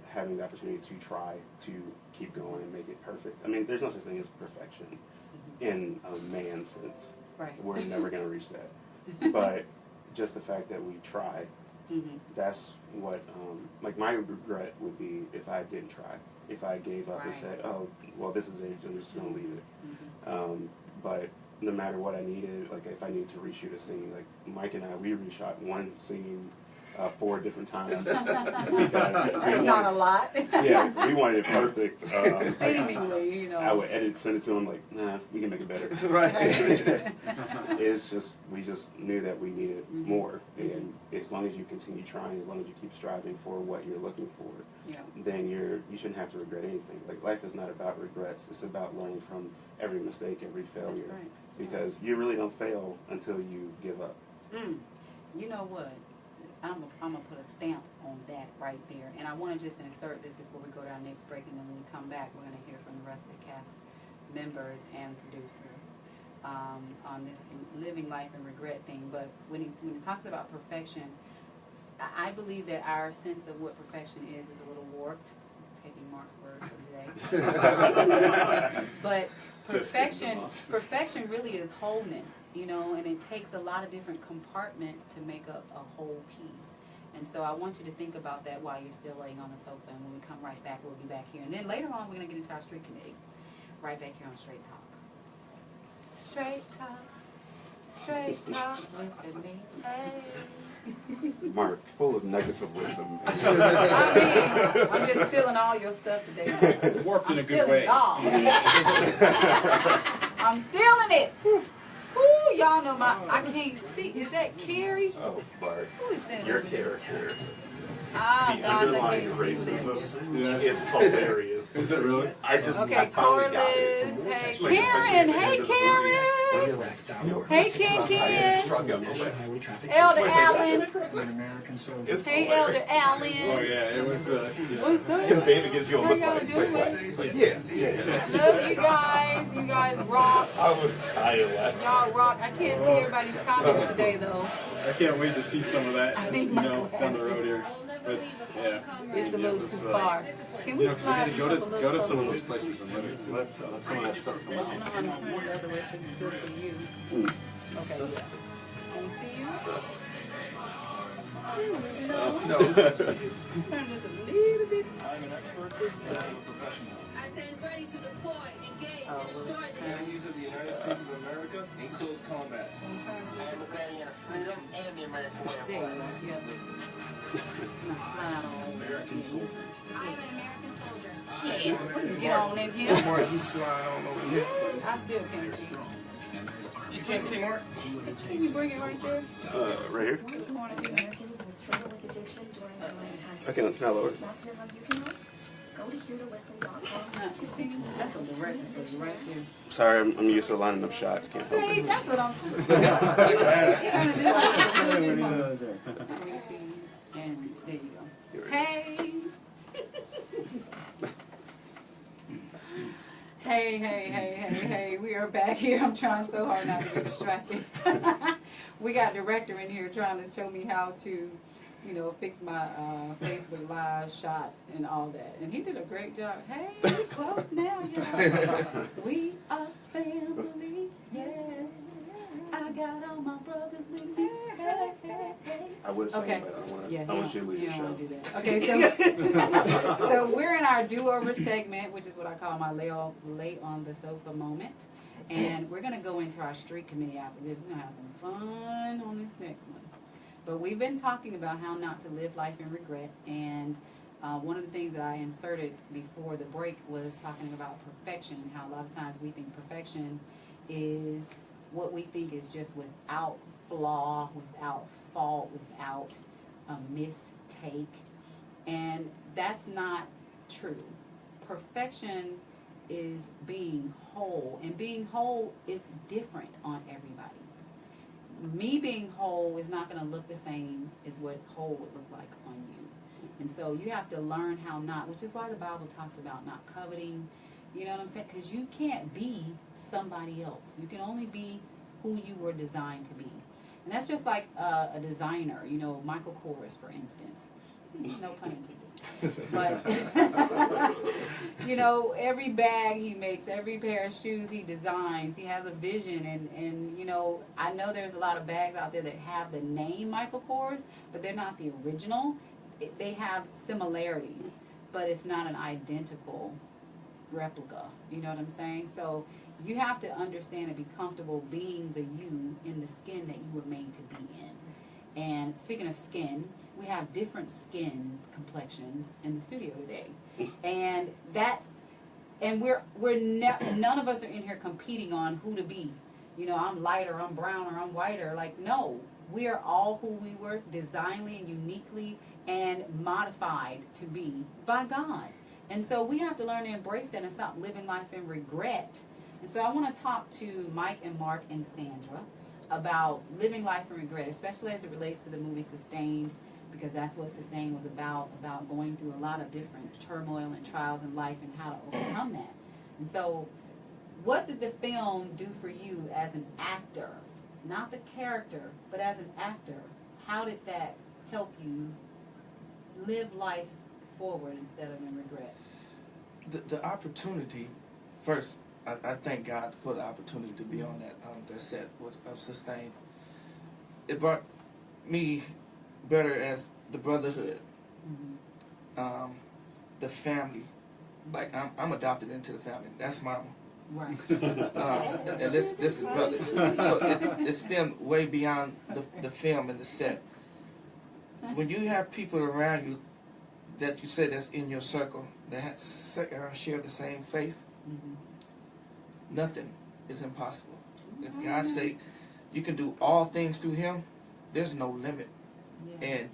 having the opportunity to try to keep going and make it perfect. I mean, there's no such thing as perfection in a man sense. Right. We're never going to reach that. But just the fact that we try That's what, like my regret would be if I didn't try. If I gave up and said, oh, well, this is it, I'm just going to leave it. But no matter what I needed, like if I needed to reshoot a scene, like Mike and I, we reshot one scene 4 different times. That's not a lot. Yeah, we wanted it perfect. Seemingly, you know. I would edit, send it to him like, nah, we can make it better. Right. It's just, we just knew that we needed more. And as long as you continue trying, as long as you keep striving for what you're looking for, then you shouldn't have to regret anything. Like life is not about regrets. It's about learning from every mistake, every failure. That's right. Because you really don't fail until you give up. You know what? I'm gonna put a stamp on that right there, and I want to just insert this before we go to our next break, and then when we come back, we're gonna hear from the rest of the cast members and producer on this living life and regret thing. But when he talks about perfection, I believe that our sense of what perfection is a little warped. Taking Mark's word for today, but perfection really is wholeness. You know, and it takes a lot of different compartments to make up a whole piece. And so I want you to think about that while you're still laying on the sofa. And when we come right back, we'll be back here. And then later on, we're going to get into our street committee. Right back here on Straight Talk. Straight Talk with me. Hey. Mark, full of nuggets of wisdom. I'm just stealing all your stuff today. Warped in a good way. I'm stealing it. Ooh, y'all know I can't see. Is that Carrie? Oh, Bart. Who is that? Your character. Ah, The gosh, I underlying can't see that. racism is hilarious. Is it really? I Okay, Corliss. Hey, Karen. Hey, Karen. Hey, Ken. Elder Allen. Hey, Elder Allen. Oh yeah, it was. What's up? His baby gives you a How look y'all like, doing? yeah. Love you guys. You guys rock. I was tired last Y'all rock. I can't see everybody's comments today, though. I can't wait to see some of that. I need my down the road here. But yeah, It's a little too far. Can we slide this up a little go to some of closer? those places and let some of that stuff come Well, I'm out. gonna turn it the other way so you still see you. Okay, yeah. Can you see you? No. No. Turn this a little bit. I'm an expert and I'm a professional. I stand ready to deploy, engage, Oh, and destroy well, the enemy. Enemies of the United States of America in close combat. There you go. Yep. Now slide on. American soldier. I am an American soldier. Yeah, we can get on in here. Mark, you slide on over here. I still can't see. You can't see Mark? Can you bring it right there? right here. The corner here. Americans will struggle with addiction during their lifetime. Can I lower it? Want to know how you can help? Go to heretolisten.com. Now, you see? That's a direct for you right there. Sorry, I'm used to lining up shots. Can't help See, it. that's what I'm talking about. Trying to do like this. Let me see. And there you go. Hey. Hey. We are back here. I'm trying so hard not to be distracted. We got director in here trying to show me how to, fix my Facebook Live shot and all that. And he did a great job. Hey, we close now, y'all. We are family, yeah. I got all my brothers with me. Hey. I would say, Okay. but I don't want Yeah, to. I want you to leave you the don't show. want to do that. Okay, so we're in our do-over segment, which is what I call my lay on the sofa moment. And we're going to go into our street committee after this. We're going to have some fun on this next one. But we've been talking about how not to live life in regret. And one of the things that I inserted before the break was talking about perfection and how a lot of times we think perfection is what we think is just without flaw, without fault, without a mistake. And that's not true. Perfection is being whole, and being whole is different on everybody. Me being whole is not going to look the same as what whole would look like on you. And so you have to learn how not, which is why the Bible talks about not coveting, you know what I'm saying? Because you can't be somebody else. You can only be who you were designed to be. And that's just like a designer, Michael Kors, for instance. No pun intended. But, you know, every bag he makes, every pair of shoes he designs, he has a vision. And you know, I know there's a lot of bags out there that have the name Michael Kors, but they're not the original. They have similarities, but it's not an identical replica. You know what I'm saying? So you have to understand and be comfortable being the you in the skin that you were made to be in. And speaking of skin, we have different skin complexions in the studio today, and none of us are in here competing on who to be. You know, I'm lighter, I'm brown, or I'm whiter. Like, no, we are all who we were designedly and uniquely and modified to be by God. And so we have to learn to embrace that and stop living life in regret. And so I want to talk to Mike and Mark and Sandra about living life in regret, especially as it relates to the movie Sustained, because that's what Sustained was about going through a lot of different turmoil and trials in life and how to overcome that. And so what did the film do for you as an actor? Not the character, but as an actor. How did that help you live life forward instead of in regret? The opportunity, first, I thank God for the opportunity to be on that set of Sustained. It brought me better as the brotherhood, the family. Like, I'm adopted into the family. That's mama. Right. And this is brothers. So it stemmed way beyond the film and the set. When you have people around you that you say that's in your circle that share the same faith, nothing is impossible. If God say you can do all things through Him, there's no limit. Yeah. And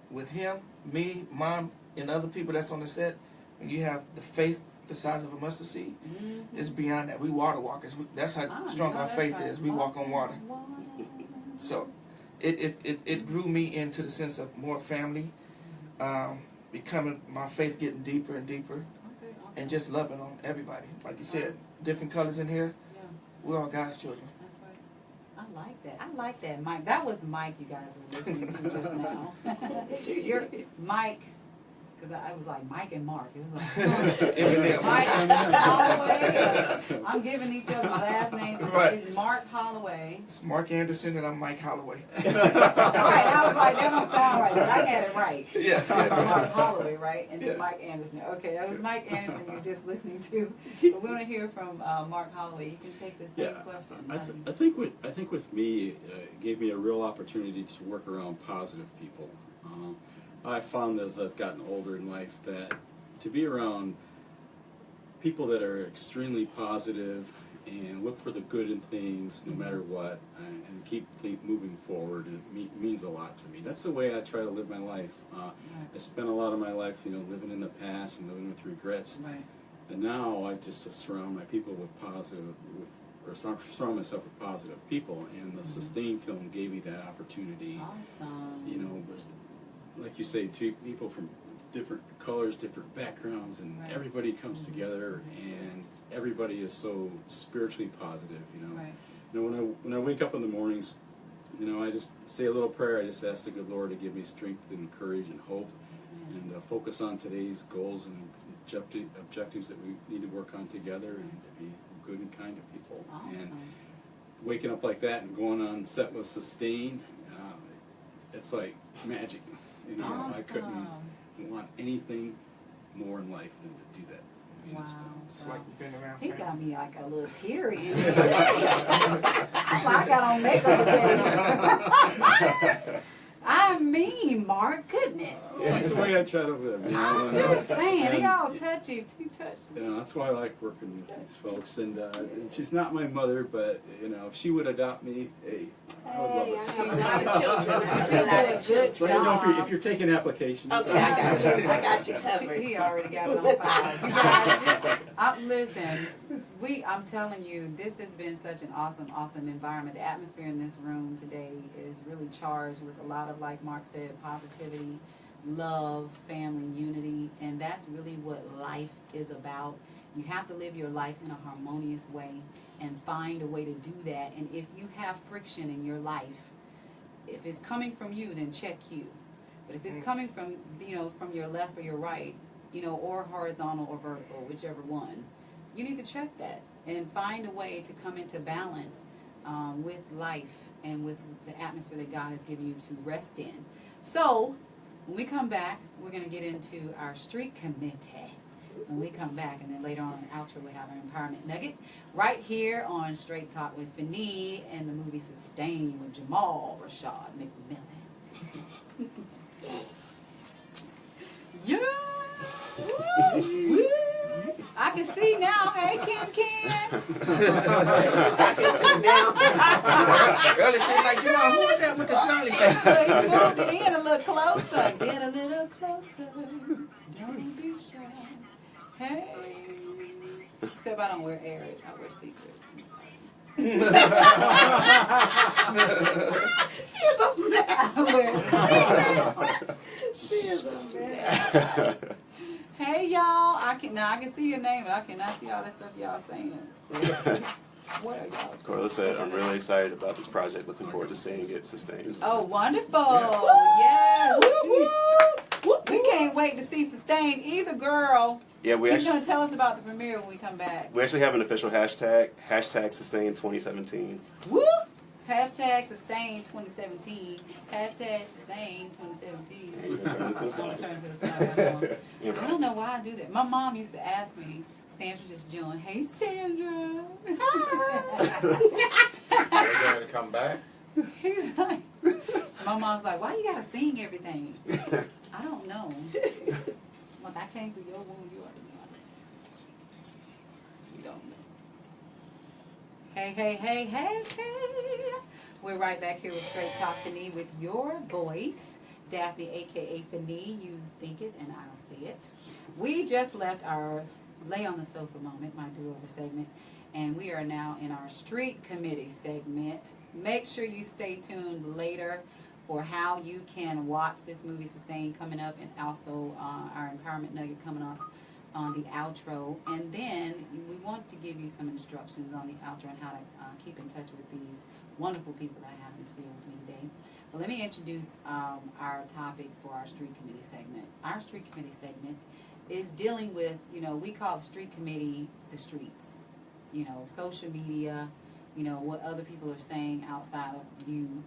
with Him, me, Mom, and other people that's on the set, when you have the faith the size of a mustard seed, it's beyond that. We water walkers. That's how strong our faith is. We walk on water. So it grew me into the sense of more family, becoming my faith getting deeper and deeper, and just loving on everybody. Like you said, different colors in here. Yeah. We're all God's children. That's right. I like that. I like that, Mike. That was Mike you guys were listening to just now. You're Mike. Because I was like Mike and Mark. It was like Mike Holloway. I'm giving each other last names. Right. It's Mark Holloway. It's Mark Anderson and I'm Mike Holloway. Right. I was like, that don't sound right, but I had it right. Yes. Mark Holloway, right? And Yes. Mike Anderson. Okay, that was Mike Anderson you're just listening to. But we want to hear from Mark Holloway. You can take the same question. I think with me, it gave me a real opportunity to work around positive people. I found as I've gotten older in life that to be around people that are extremely positive and look for the good in things no matter what, and keep moving forward, it means a lot to me. That's the way I try to live my life. I spent a lot of my life, living in the past and living with regrets. Right. And now I just surround my people with surround myself with positive people, and the Sustained film gave me that opportunity. Awesome. Like you say, people from different colors, different backgrounds, and everybody comes together, and everybody is so spiritually positive. Right. When I wake up in the mornings, I just say a little prayer. I just ask the good Lord to give me strength and courage and hope, and focus on today's goals and objectives that we need to work on together, and to be good and kind to people. Awesome. And waking up like that and going on set with Sustained, it's like magic. Awesome. I couldn't want anything more in life than to do that. Wow. It's like we've been around. He got me like a little teary. I got on makeup again. I mean, Mark, goodness. That's the way I try to live. I'm just saying, they all touch you. Too touchy. That's why I like working with these folks. And she's not my mother, but if she would adopt me, hey, I would love it. I have a lot of children. She did a good Let me know job. if you're taking applications. Okay, I got you covered. He already got it on file. You guys, listen, I'm telling you, this has been such an awesome environment. The atmosphere in this room today is really charged with a lot of, like Mark said, positivity, love, family, unity, and that's really what life is about. You have to live your life in a harmonious way and find a way to do that. And if you have friction in your life, if it's coming from you, then check you. But if it's coming from, from your left or your right, or horizontal or vertical, whichever one, you need to check that and find a way to come into balance with life and with the atmosphere that God has given you to rest in. So, when we come back, we're going to get into our street committee. When we come back, and then later on in the outro, we have our empowerment nugget right here on Straight Talk with Phanee and the movie Sustain with Jamal Rashad McMillan. Yeah! Woo! I can see now. Hey, Ken. I can see now. Earlier she was like, Jamal, who was that with the smiley face? So he moved it in a little closer. Get a little closer. Don't be shy. Hey. Except I don't wear Eric. I wear Secret. She is a mess. I wear Secret. She is a mess. Hey y'all, I can see your name, but I cannot see all the stuff y'all saying. What are y'all saying? Corla said, I'm really excited about this project. Looking forward to seeing it sustained. Oh, wonderful. Yeah. Woo, woo. We can't wait to see Sustain either, girl. Yeah, He's going to tell us about the premiere when we come back. We actually have an official hashtag Sustain 2017. Woo! Hashtag Sustain 2017. Hashtag Sustain 2017. Yeah, you can turn this to the side. I'm gonna turn to the side. I don't know why I do that. My mom used to ask me, Sandra just joined. Hey, Sandra. Are you going to come back? He's like, my mom's like, why you gotta sing everything? I don't know. Like, I came through your womb, you already know. You don't know. Hey, hey, hey, hey, hey. We're right back here with Straight Talk Phanee with your voice, Daphne, a.k.a. Phanee. You think it and I see it. We just left our lay on the sofa moment, my do-over segment, and we are now in our street committee segment. Make sure you stay tuned later for how you can watch this movie Sustain coming up, and also our empowerment nugget coming up on the outro. And then we want to give you some instructions on the outro and how to keep in touch with these wonderful people that I have in the studio with me today. But let me introduce our topic for our street committee segment. Our street committee segment is dealing with, we call the street committee the streets. Social media, what other people are saying outside of you.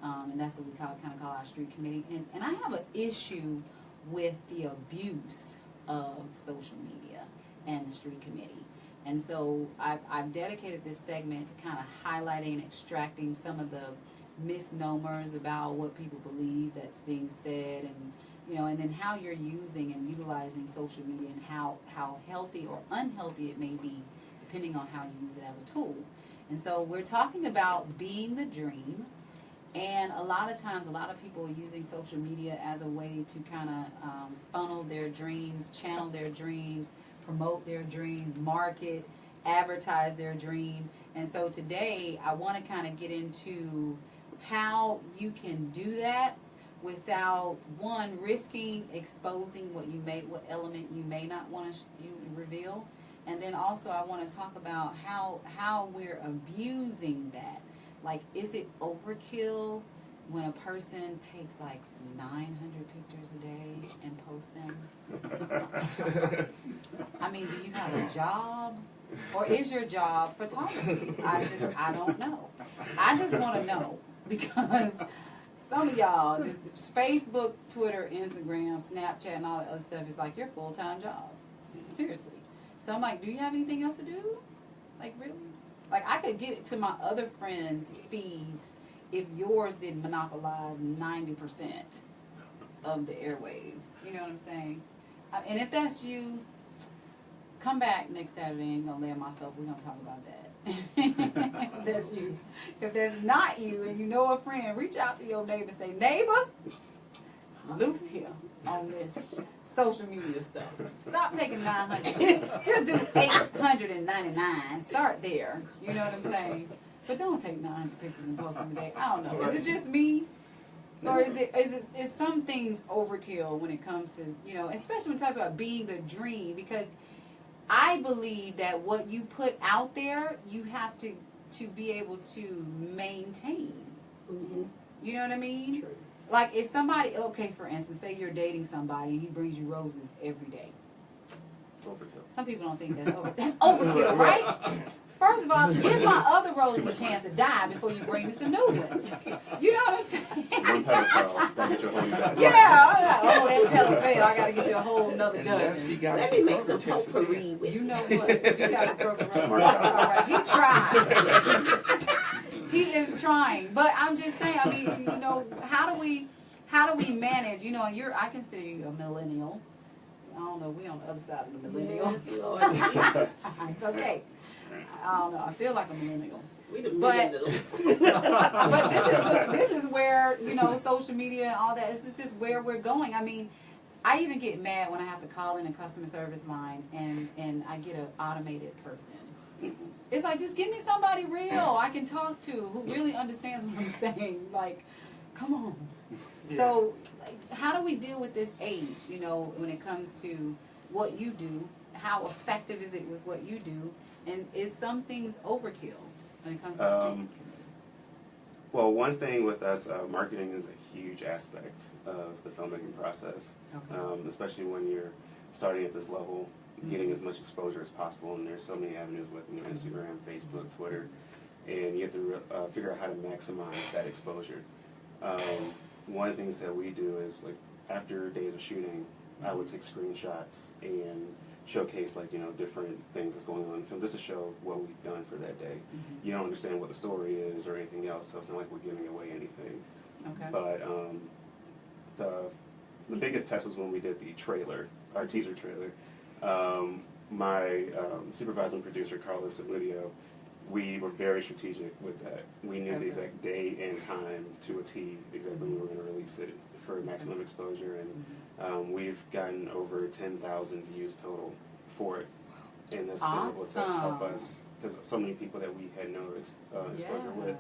And that's what we kind of call our street committee. And I have an issue with the abuse of social media and the street committee. And so I've dedicated this segment to kind of highlighting and extracting some of the misnomers about what people believe that's being said, and then how you're using and utilizing social media, and how healthy or unhealthy it may be depending on how you use it as a tool. And so we're talking about being the dream. And a lot of times, a lot of people are using social media as a way to kind of funnel their dreams, channel their dreams, promote their dreams, market, advertise their dream. And so today, I want to kind of get into how you can do that without, one, risking exposing what element you may not want to reveal. And then also, I want to talk about how we're abusing that. Like, is it overkill when a person takes like 900 pictures a day and posts them? I mean, do you have a job? Or is your job photography? I don't know. I just want to know, because some of y'all just Facebook, Twitter, Instagram, Snapchat, and all that other stuff is like your full-time job. Seriously. So I'm like, do you have anything else to do? Like, really? Like, I could get it to my other friends' feeds if yours didn't monopolize 90% of the airwaves. You know what I'm saying? And if that's you, come back next Saturday and gonna lay on myself. We're gonna talk about that. If that's you. If that's not you and you know a friend, reach out to your neighbor and say, neighbor, loose here on this social media stuff. Stop taking 900. Just do 899. Start there. You know what I'm saying? But don't take 900 pictures and post them today. I don't know. Is it just me? Or is some things overkill when it comes to, especially when it talks about being the dream? Because I believe that what you put out there, you have to be able to maintain. Mm-hmm. You know what I mean? True. like if somebody, okay, for instance, say you're dating somebody and he brings you roses every day. Overkill. Some people don't think that's overkill, right? First of all, give my other roses a chance to die before you bring me some new ones. You know what I'm saying? One petal fell, gotta get your whole new bag. Yeah, oh, that petal fell. I gotta get you a whole nother dozen. Let me make some potpourri with you know what? You gotta throw the roses. All right, he tried. He is trying, but I'm just saying. I mean, you know, how do we manage? You know, I consider you a millennial. I don't know. We on the other side of the millennial. Yes, Lord. It's okay. I don't know. I feel like a millennial. We the But- millennials. But this is where, you know, social media and all that, this is just where we're going. I mean, I even get mad when I have to call in a customer service line and I get an automated person. It's like, just give me somebody real I can talk to who really understands what I'm saying. Like, come on. Yeah. So, like, how do we deal with this age, you know, when it comes to what you do? How effective is it with what you do? And is some things overkill when it comes to street? Well, one thing with us, marketing is a huge aspect of the filmmaking process, Okay. especially when you're starting at this level, getting as much exposure as possible. And there's so many avenues with Instagram, Facebook, Twitter, and you have to figure out how to maximize that exposure. One of the things that we do is, like, after days of shooting, I would take screenshots and showcase, like, you know, different things that's going on in the film, just to show what we've done for that day. You don't understand what the story is or anything else, so it's not like we're giving away anything. Okay. But the biggest test was when we did the trailer, our teaser trailer. My supervising producer, Carlos Amudio, we were very strategic with that. We knew the exact day and time to a T exactly when we were going to release it for maximum exposure, and we've gotten over 10,000 views total for it, and that's been able to help us because so many people that we had no exposure with.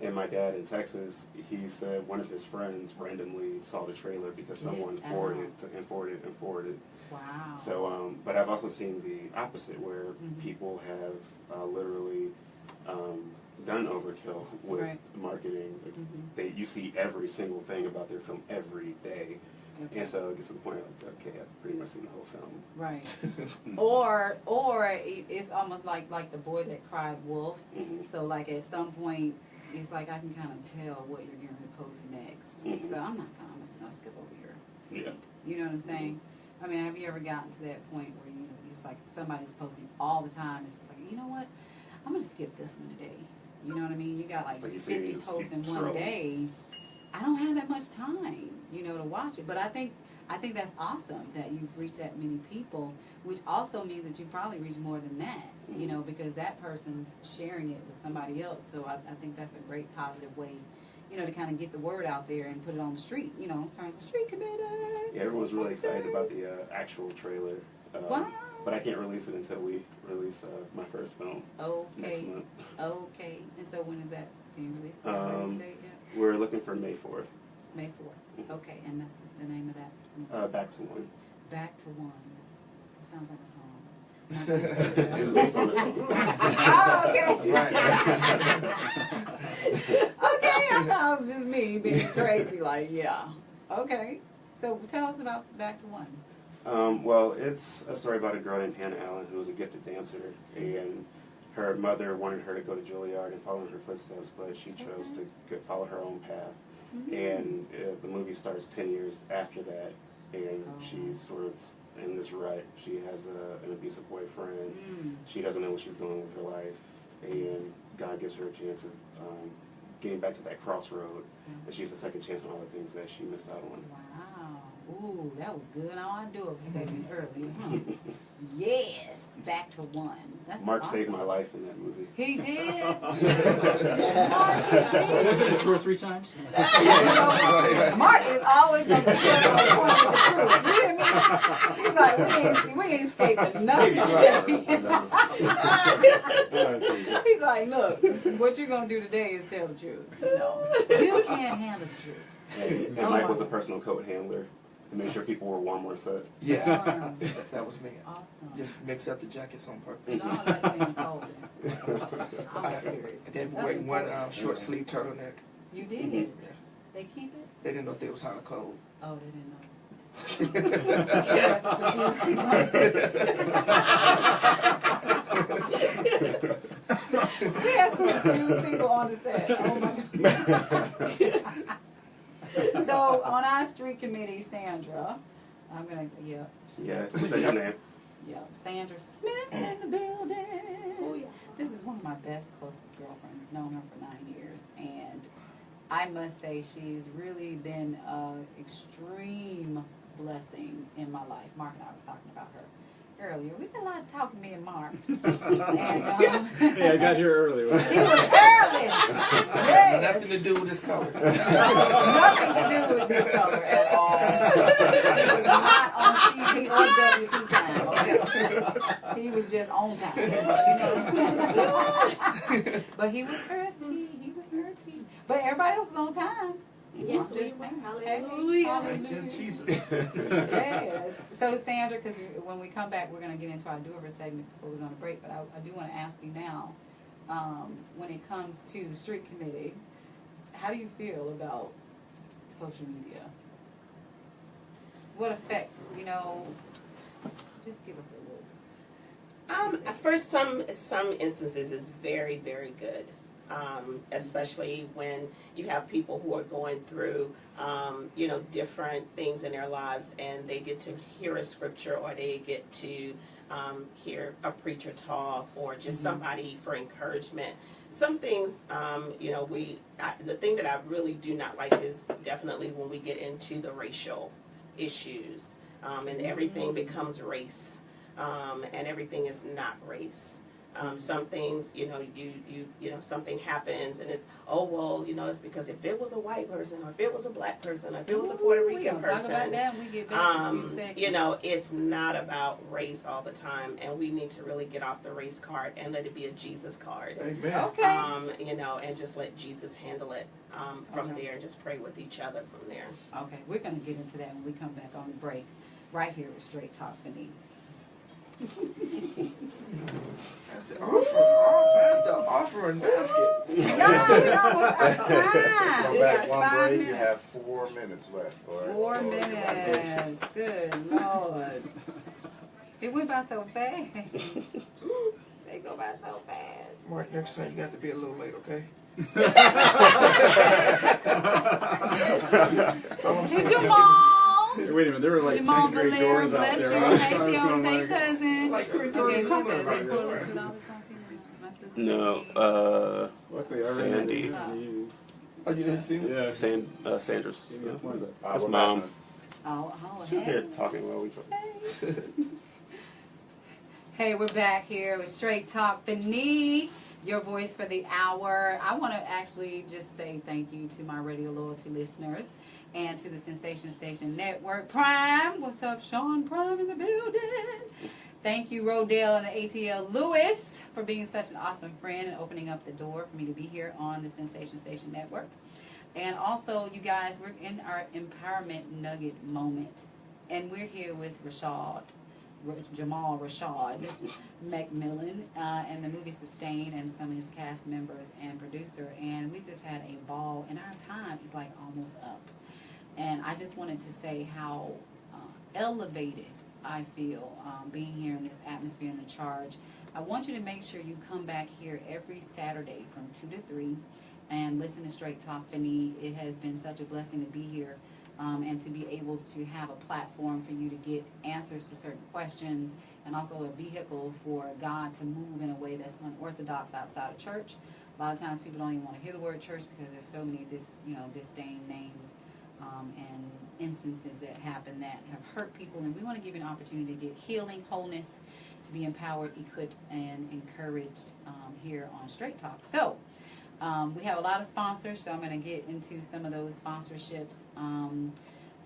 And my dad in Texas, he said one of his friends randomly saw the trailer because someone forwarded and forwarded. Wow. So, but I've also seen the opposite, where people have literally done overkill with marketing. You see every single thing about their film every day. Okay. And so it gets to the point like, okay, I've pretty much seen the whole film. Right. or it's almost like the boy that cried wolf. So like at some point, it's like I can kind of tell what you're going to post next. So I'm just not skip over your feed. You know what I'm saying? I mean, have you ever gotten to that point where you just like somebody's posting all the time? It's just like, you know what? I'm gonna skip this one today. You know what I mean? You got like 50 posts in one day. I don't have that much time, you know, to watch it. But I think that's awesome that you've reached that many people, which also means that you probably reach more than that, you know, because that person's sharing it with somebody else. So I think that's a great positive way, you know, to kind of get the word out there and put it on the street, you know, turns the street committed. Yeah, everyone's really excited about the actual trailer. Wow. But I can't release it until we release my first film next month. Okay. And so when is that being released? Release date yet? We're looking for May 4th. May 4th. Okay, and that's the name of that? Back to One. Back to One. It sounds like a song. It's based on a song. Oh, okay. Right. Okay, I thought it was just me being crazy. Like, yeah. Okay. So tell us about Back to One. Well, it's a story about a girl named Hannah Allen who was a gifted dancer, and her mother wanted her to go to Juilliard and follow in her footsteps, but she chose to follow her own path. And the movie starts 10 years after that, and she's sort of in this rut. She has an abusive boyfriend. She doesn't know what she's doing with her life, and God gives her a chance of getting back to that crossroad, and she has a second chance on all the things that she missed out on. Wow. Ooh, that was good. I want to do it for segment earlier, huh? Yes. Back to One. That's Mark awesome. saved my life in that movie. He did. Wasn't it 2 or 3 times? Mark is always going to be on the point with the truth. You hear me? He's like, we ain't escaping nothing. He's like, look, what you're going to do today is tell the truth. No, you can't handle the truth. And Mike was a personal coat handler to make sure people were warm on set. Yeah, that was me. Awesome. Just mix up the jackets on purpose. It's all like being cold. I'm serious. I gave That's away one important. short sleeve turtleneck. You did. Yeah. They keep it? They didn't know if they was hot or cold. Oh, they didn't know. We had some confused people on the set. Oh my God. So on our street committee, Sandra, I'm gonna Yeah, say your name. Sandra Smith in the building. Oh yeah. This is one of my best, closest girlfriends. Known her for 9 years, and I must say she's really been an extreme blessing in my life. Mark and I was talking about her earlier. We did a lot of talking, me and Mark. And, Hey, I got here early. he was early. Yes. Nothing to do with this color. Nothing to do with this color at all. He was not on TV or W2 time. Okay? He was just on time. You know? But he was early. He was early. But everybody else was on time. Yes, we were. Hallelujah. Thank you, Jesus. Yes. So Sandra, because when we come back, we're going to get into our do-over segment before we're going to break. But I do want to ask you now, when it comes to street committee, how do you feel about social media? What effects, just give us a little. For some instances, it's very, very good. Especially when you have people who are going through, different things in their lives, and they get to hear a scripture, or they get to hear a preacher talk, or just somebody for encouragement. Some things, the thing that I really do not like is definitely when we get into the racial issues, and everything becomes race, and everything is not race. Some things, something happens and it's, it's because if it was a white person, or if it was a black person, or if it was a Puerto Rican person, talk about that when we get back it's not about race all the time, and we need to really get off the race card and let it be a Jesus card. Amen. Okay. And just let Jesus handle it from there, and just pray with each other from there. Okay, we're going to get into that when we come back on the break, right here with Straight Talk Phanee. That's the offering basket. Go back one break. You have 4 minutes left. 4 minutes. Good Lord. It went by so fast. They go by so fast. Mark, next time you got to be a little late, okay? Is your mom? Wait a minute, there were like Jamal 10 great Valera, doors out bless there. you. Hey, Fiona, hey, cousin. Like, Okay, talking cousin. about They it, pull right? us with all the talking. No, Luckily, I Sandy. Oh, you didn't see me? Yeah. Sandra's. Yeah, what is that? That's mom. Oh, She's here hey. talking while we talk. Hey, we're back here with Straight Talk Phanee, your voice for the hour. I want to actually just say thank you to my radio loyalty listeners and to the Sensation Station Network. Prime, what's up, Sean Prime in the building? Thank you, Rodell and the ATL Lewis, for being such an awesome friend and opening up the door for me to be here on the Sensation Station Network. And also, you guys, we're in our Empowerment Nugget moment. And we're here with Jamal Rashad McMillan and the movie Sustain and some of his cast members and producer. And we just had a ball, and our time is like almost up. And I just wanted to say how elevated I feel being here in this atmosphere in the charge. I want you to make sure you come back here every Saturday from 2 to 3 and listen to Straight Talk Phanee. It has been such a blessing to be here and to be able to have a platform for you to get answers to certain questions, and also a vehicle for God to move in a way that's unorthodox outside of church. A lot of times people don't even want to hear the word church because there's so many disdain names and instances that happen that have hurt people, and we want to give you an opportunity to get healing, wholeness, to be empowered, equipped, and encouraged here on Straight Talk. So we have a lot of sponsors, so I'm going to get into some of those sponsorships,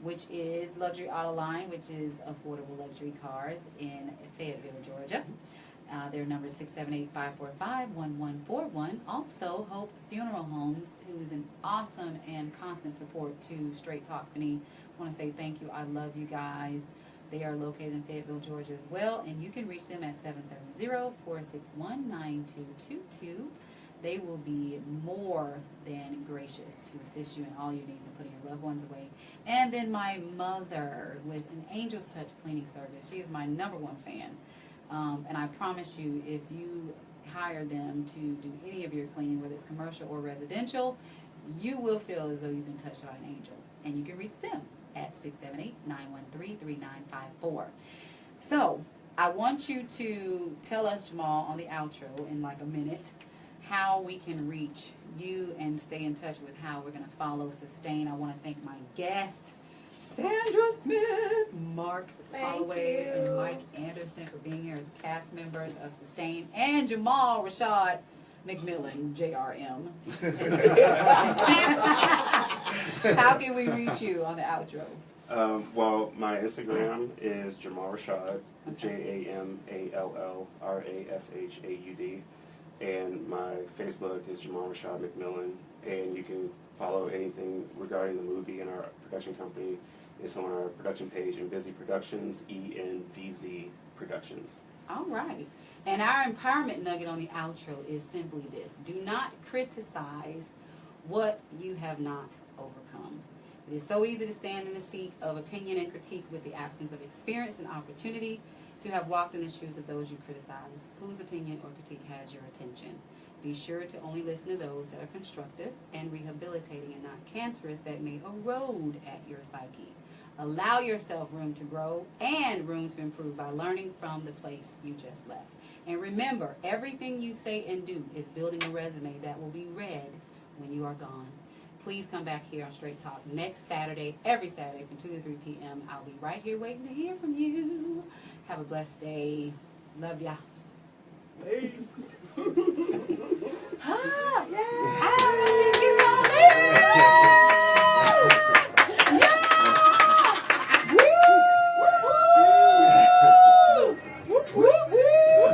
which is Luxury Auto Line, which is affordable luxury cars in Fayetteville, Georgia. Their number is 678-545-1141. Also, Hope Funeral Homes, who is an awesome and constant support to Straight Talk Phanee. I want to say thank you. I love you guys. They are located in Fayetteville, Georgia as well, and you can reach them at 770-461-9222. They will be more than gracious to assist you in all your needs and putting your loved ones away. And then my mother with an Angel's Touch cleaning service. She is my #1 fan. And I promise you, if you hire them to do any of your cleaning, whether it's commercial or residential, you will feel as though you've been touched by an angel. And you can reach them at 678-913-3954. So I want you to tell us, Jamal, on the outro in like a minute, how we can reach you and stay in touch with how we're going to follow Sustain. I want to thank my guest, Sandra Smith, Mark Holloway, and Mike Anderson for being here as cast members of Sustain, and Jamal Rashad McMillan, JRM. How can we reach you on the outro? Well, my Instagram is Jamal Rashad, JamalRashad, and my Facebook is Jamal Rashad McMillan, and you can follow anything regarding the movie and our production company. It's on our production page, EnVz Productions, EnVz Productions. All right. And our empowerment nugget on the outro is simply this. Do not criticize what you have not overcome. It is so easy to stand in the seat of opinion and critique with the absence of experience and opportunity to have walked in the shoes of those you criticize, whose opinion or critique has your attention. Be sure to only listen to those that are constructive and rehabilitating and not cancerous that may erode at your psyche. Allow yourself room to grow and room to improve by learning from the place you just left. And remember, everything you say and do is building a resume that will be read when you are gone. Please come back here on Straight Talk next Saturday, every Saturday from 2 to 3 p.m. I'll be right here waiting to hear from you. Have a blessed day. Love ya. Hey.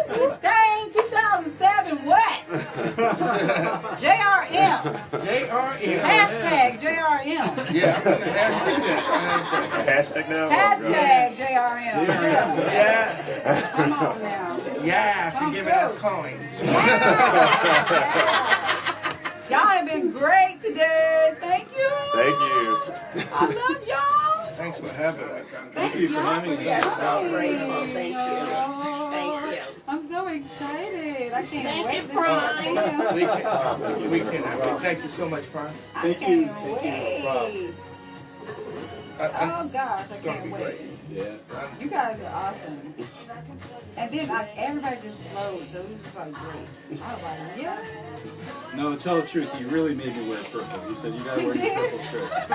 Sustain 2007 what? JRM. JRM. Hashtag JRM. Yeah. Hashtag now. Hashtag JRM. Yes. Come on now. Yes, and Come give through. us coins. Y'all have been great today. Thank you. Thank you. I love y'all. Thanks for having us. Thank you for y'all having us. Yes, so coming. grateful. Thank you. Thank you. I'm so excited. I can't Thank wait you, to Prime. see them. We can. Thank you so much, Prime. I can't wait. Oh gosh, I It's going to can't be wait. great. Yeah. You guys are awesome. And then everybody just flowed, so it was just like great. I was like, yeah. No, to tell the truth, you really made me wear purple. You said you gotta wear your purple shirt. I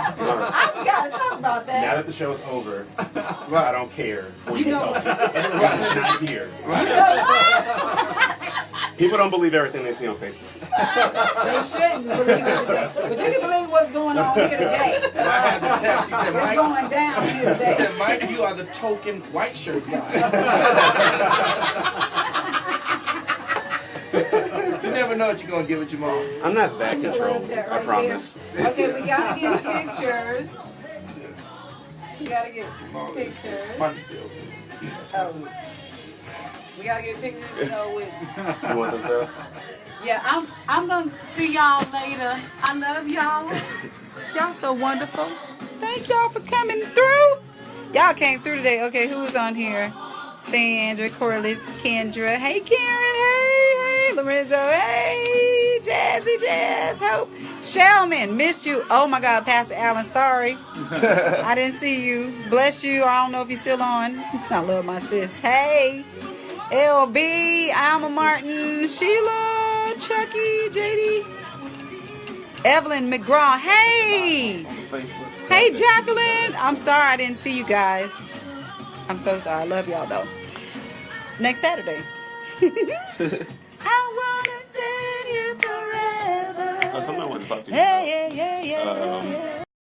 forgot to talk about Now that. that the show's over, I don't care what you tell me. It's not here. People don't believe everything they see on Facebook. They shouldn't believe it today. But you can believe what's going on here today. I had the text. He said, What's Mike. going down here He today. said, Mike, you are the token white shirt guy. You never know what you're going to get with Jamal. I'm not that controlled, That I right promise. there. Okay, we gotta get pictures. We gotta get pictures. Oh. We gotta get pictures, with You want them to? yeah, I'm gonna see y'all later. I love y'all. Y'all so wonderful. Thank y'all for coming through. Y'all came through today. Okay, who was on here? Sandra, Corliss, Kendra. Hey, Karen. Hey, Lorenzo. Hey, Jazzy Jazz. Hope. Shelman, missed you. Oh my God, Pastor Allen, sorry. I didn't see you. Bless you. I don't know if you're still on. I love my sis. Hey, LB, Alma Martin, Sheila, Chucky, JD, Evelyn McGraw. Hey. Hey, Jacqueline. I'm sorry I didn't see you guys. I'm so sorry. I love y'all, though. Next Saturday. I wanna stay here forever. Oh, something I want to talk to you Yeah, about. yeah, yeah, yeah.